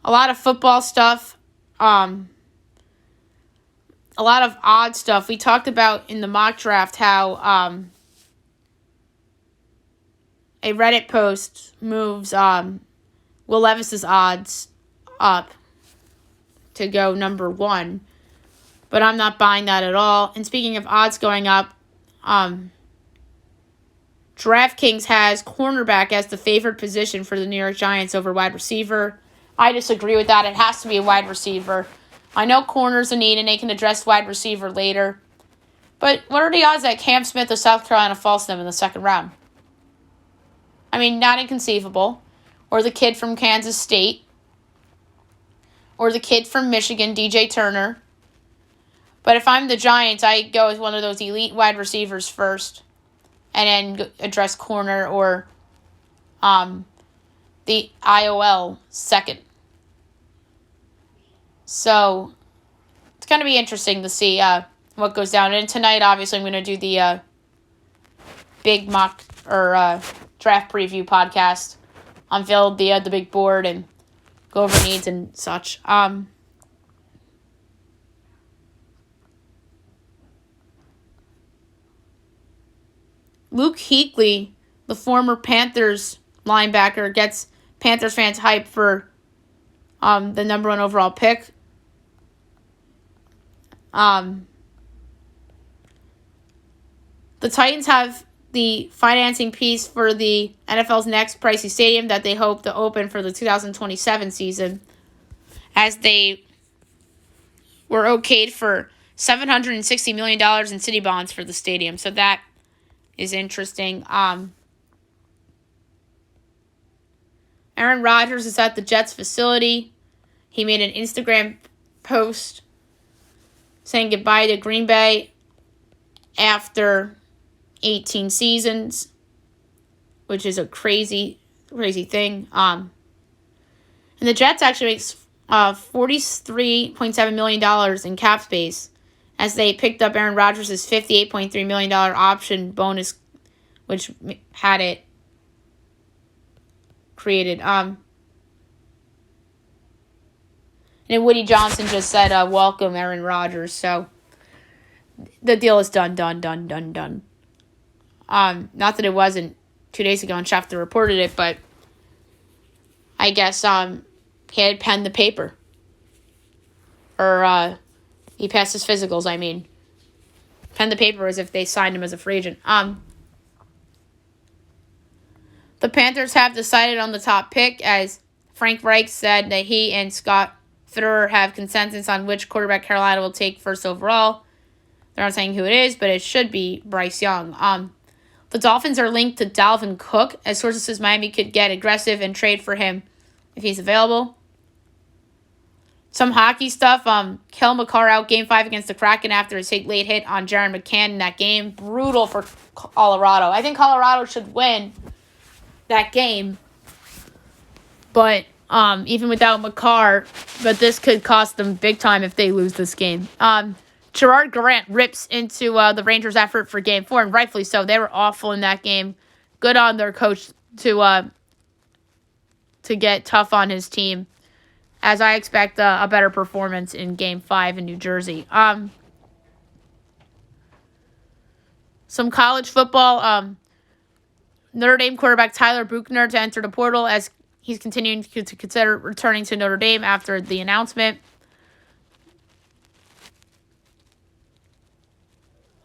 lot of football stuff. A lot of odd stuff. We talked about in the mock draft how a Reddit post moves Will Levis's odds up to go number 1. But I'm not buying that at all. And speaking of odds going up, DraftKings has cornerback as the favored position for the New York Giants over wide receiver. I disagree with that. It has to be a wide receiver. I know corner's a need and they can address wide receiver later. But what are the odds that Cam Smith of South Carolina falls to them in the second round? I mean, not inconceivable. Or the kid from Kansas State. Or the kid from Michigan, DJ Turner. But if I'm the Giants, I go with one of those elite wide receivers first. And then address corner or the IOL second. So, it's going to be interesting to see what goes down. And tonight, obviously, I'm going to do the big mock or draft preview podcast. Unveil the big board and go over needs and such. Luke Kuechly, the former Panthers linebacker, gets Panthers fans hyped for the number 1 overall pick. The Titans have the financing piece for the NFL's next pricey stadium that they hope to open for the 2027 season, as they were okayed for $760 million in city bonds for the stadium. So that is interesting. Aaron Rodgers is at the Jets facility. He made an Instagram post saying goodbye to Green Bay after 18 seasons, which is a crazy, crazy thing. And the Jets actually makes $43.7 million in cap space as they picked up Aaron Rodgers' $58.3 million option bonus, which had it created. And Woody Johnson just said, welcome Aaron Rodgers. So the deal is done. Not that it wasn't 2 days ago and Schefter reported it, but I guess he had penned the paper. Or he passed his physicals, I mean. Penned the paper as if they signed him as a free agent. The Panthers have decided on the top pick, as Frank Reich said that he and Scott Fitterer have consensus on which quarterback Carolina will take first overall. They're not saying who it is, but it should be Bryce Young. The Dolphins are linked to Dalvin Cook, as sources says Miami could get aggressive and trade for him if he's available. Some hockey stuff. Kel McCarr out Game 5 against the Kraken after his late hit on Jaron McCann in that game. Brutal for Colorado. I think Colorado should win that game. But even without McCarr, but this could cost them big time if they lose this game. Gerard Grant rips into the Rangers' effort for Game 4, and rightfully so. They were awful in that game. Good on their coach to get tough on his team, as I expect a better performance in Game 5 in New Jersey. Some college football. Notre Dame quarterback Tyler Buchner to enter the portal as he's continuing to consider returning to Notre Dame after the announcement.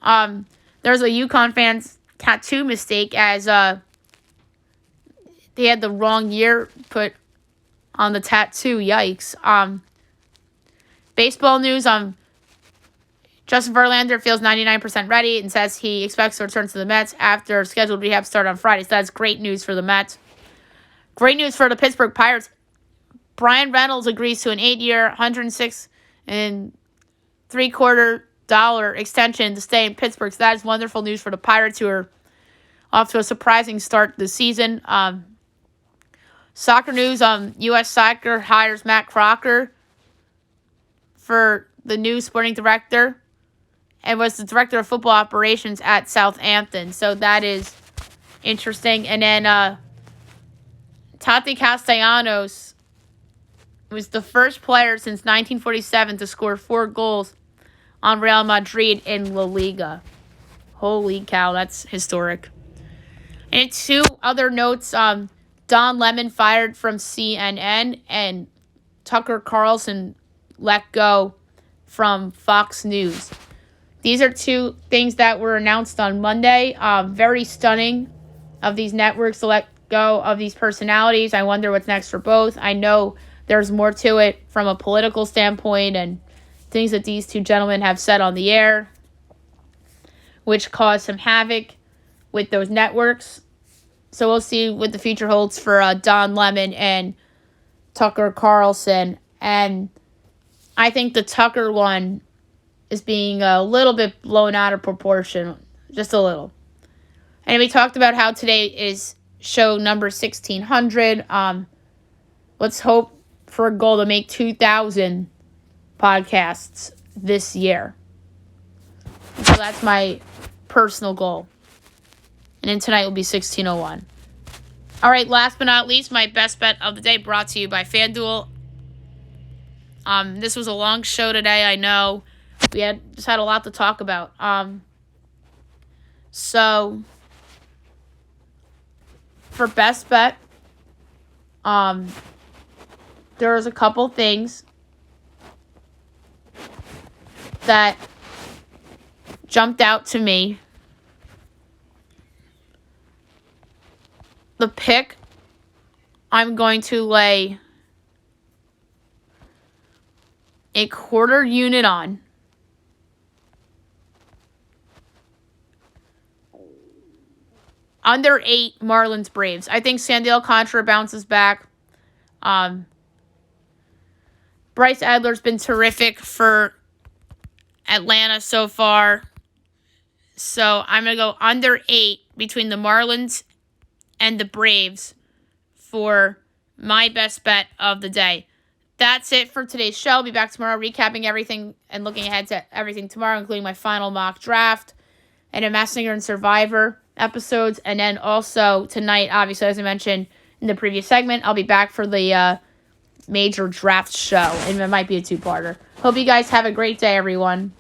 There's a UConn fan's tattoo mistake as they had the wrong year put on the tattoo. Yikes. Baseball news. Justin Verlander feels 99% ready and says he expects to return to the Mets after scheduled rehab start on Friday. So that's great news for the Mets. Great news for the Pittsburgh Pirates. Brian Reynolds agrees to an 8-year, $106.75 extension to stay in Pittsburgh. So that is wonderful news for the Pirates, who are off to a surprising start this season. Soccer news. U.S. Soccer hires Matt Crocker for the new sporting director and was the director of football operations at Southampton. So that is interesting. And then Tati Castellanos was the first player since 1947 to score 4 goals on Real Madrid in La Liga. Holy cow, that's historic. And 2 other notes. Don Lemon fired from CNN and Tucker Carlson let go from Fox News. These are 2 things that were announced on Monday. Very stunning of these networks to let go of these personalities. I wonder what's next for both. I know there's more to it from a political standpoint and things that these 2 gentlemen have said on the air, which caused some havoc with those networks. So we'll see what the future holds for Don Lemon and Tucker Carlson. And I think the Tucker one is being a little bit blown out of proportion. Just a little. And we talked about how today is show number 1600. Let's hope for a goal to make 2,000 podcasts this year. So that's my personal goal. And then tonight will be 1601. All right, last but not least, my best bet of the day brought to you by FanDuel. This was a long show today, I know. We just had a lot to talk about. So for best bet, there was a couple things that jumped out to me. The pick I'm going to lay a quarter unit on under 8 Marlins Braves. I think Sandy Alcantara bounces back. Bryce Adler's been terrific for Atlanta so far. So I'm going to go under 8 between the Marlins and the Braves for my best bet of the day. That's it for today's show. I'll be back tomorrow recapping everything and looking ahead to everything tomorrow, including my final mock draft and a Masked Singer and Survivor episodes. And then also tonight, obviously, as I mentioned in the previous segment, I'll be back for the major draft show. And it might be a 2-parter. Hope you guys have a great day, everyone.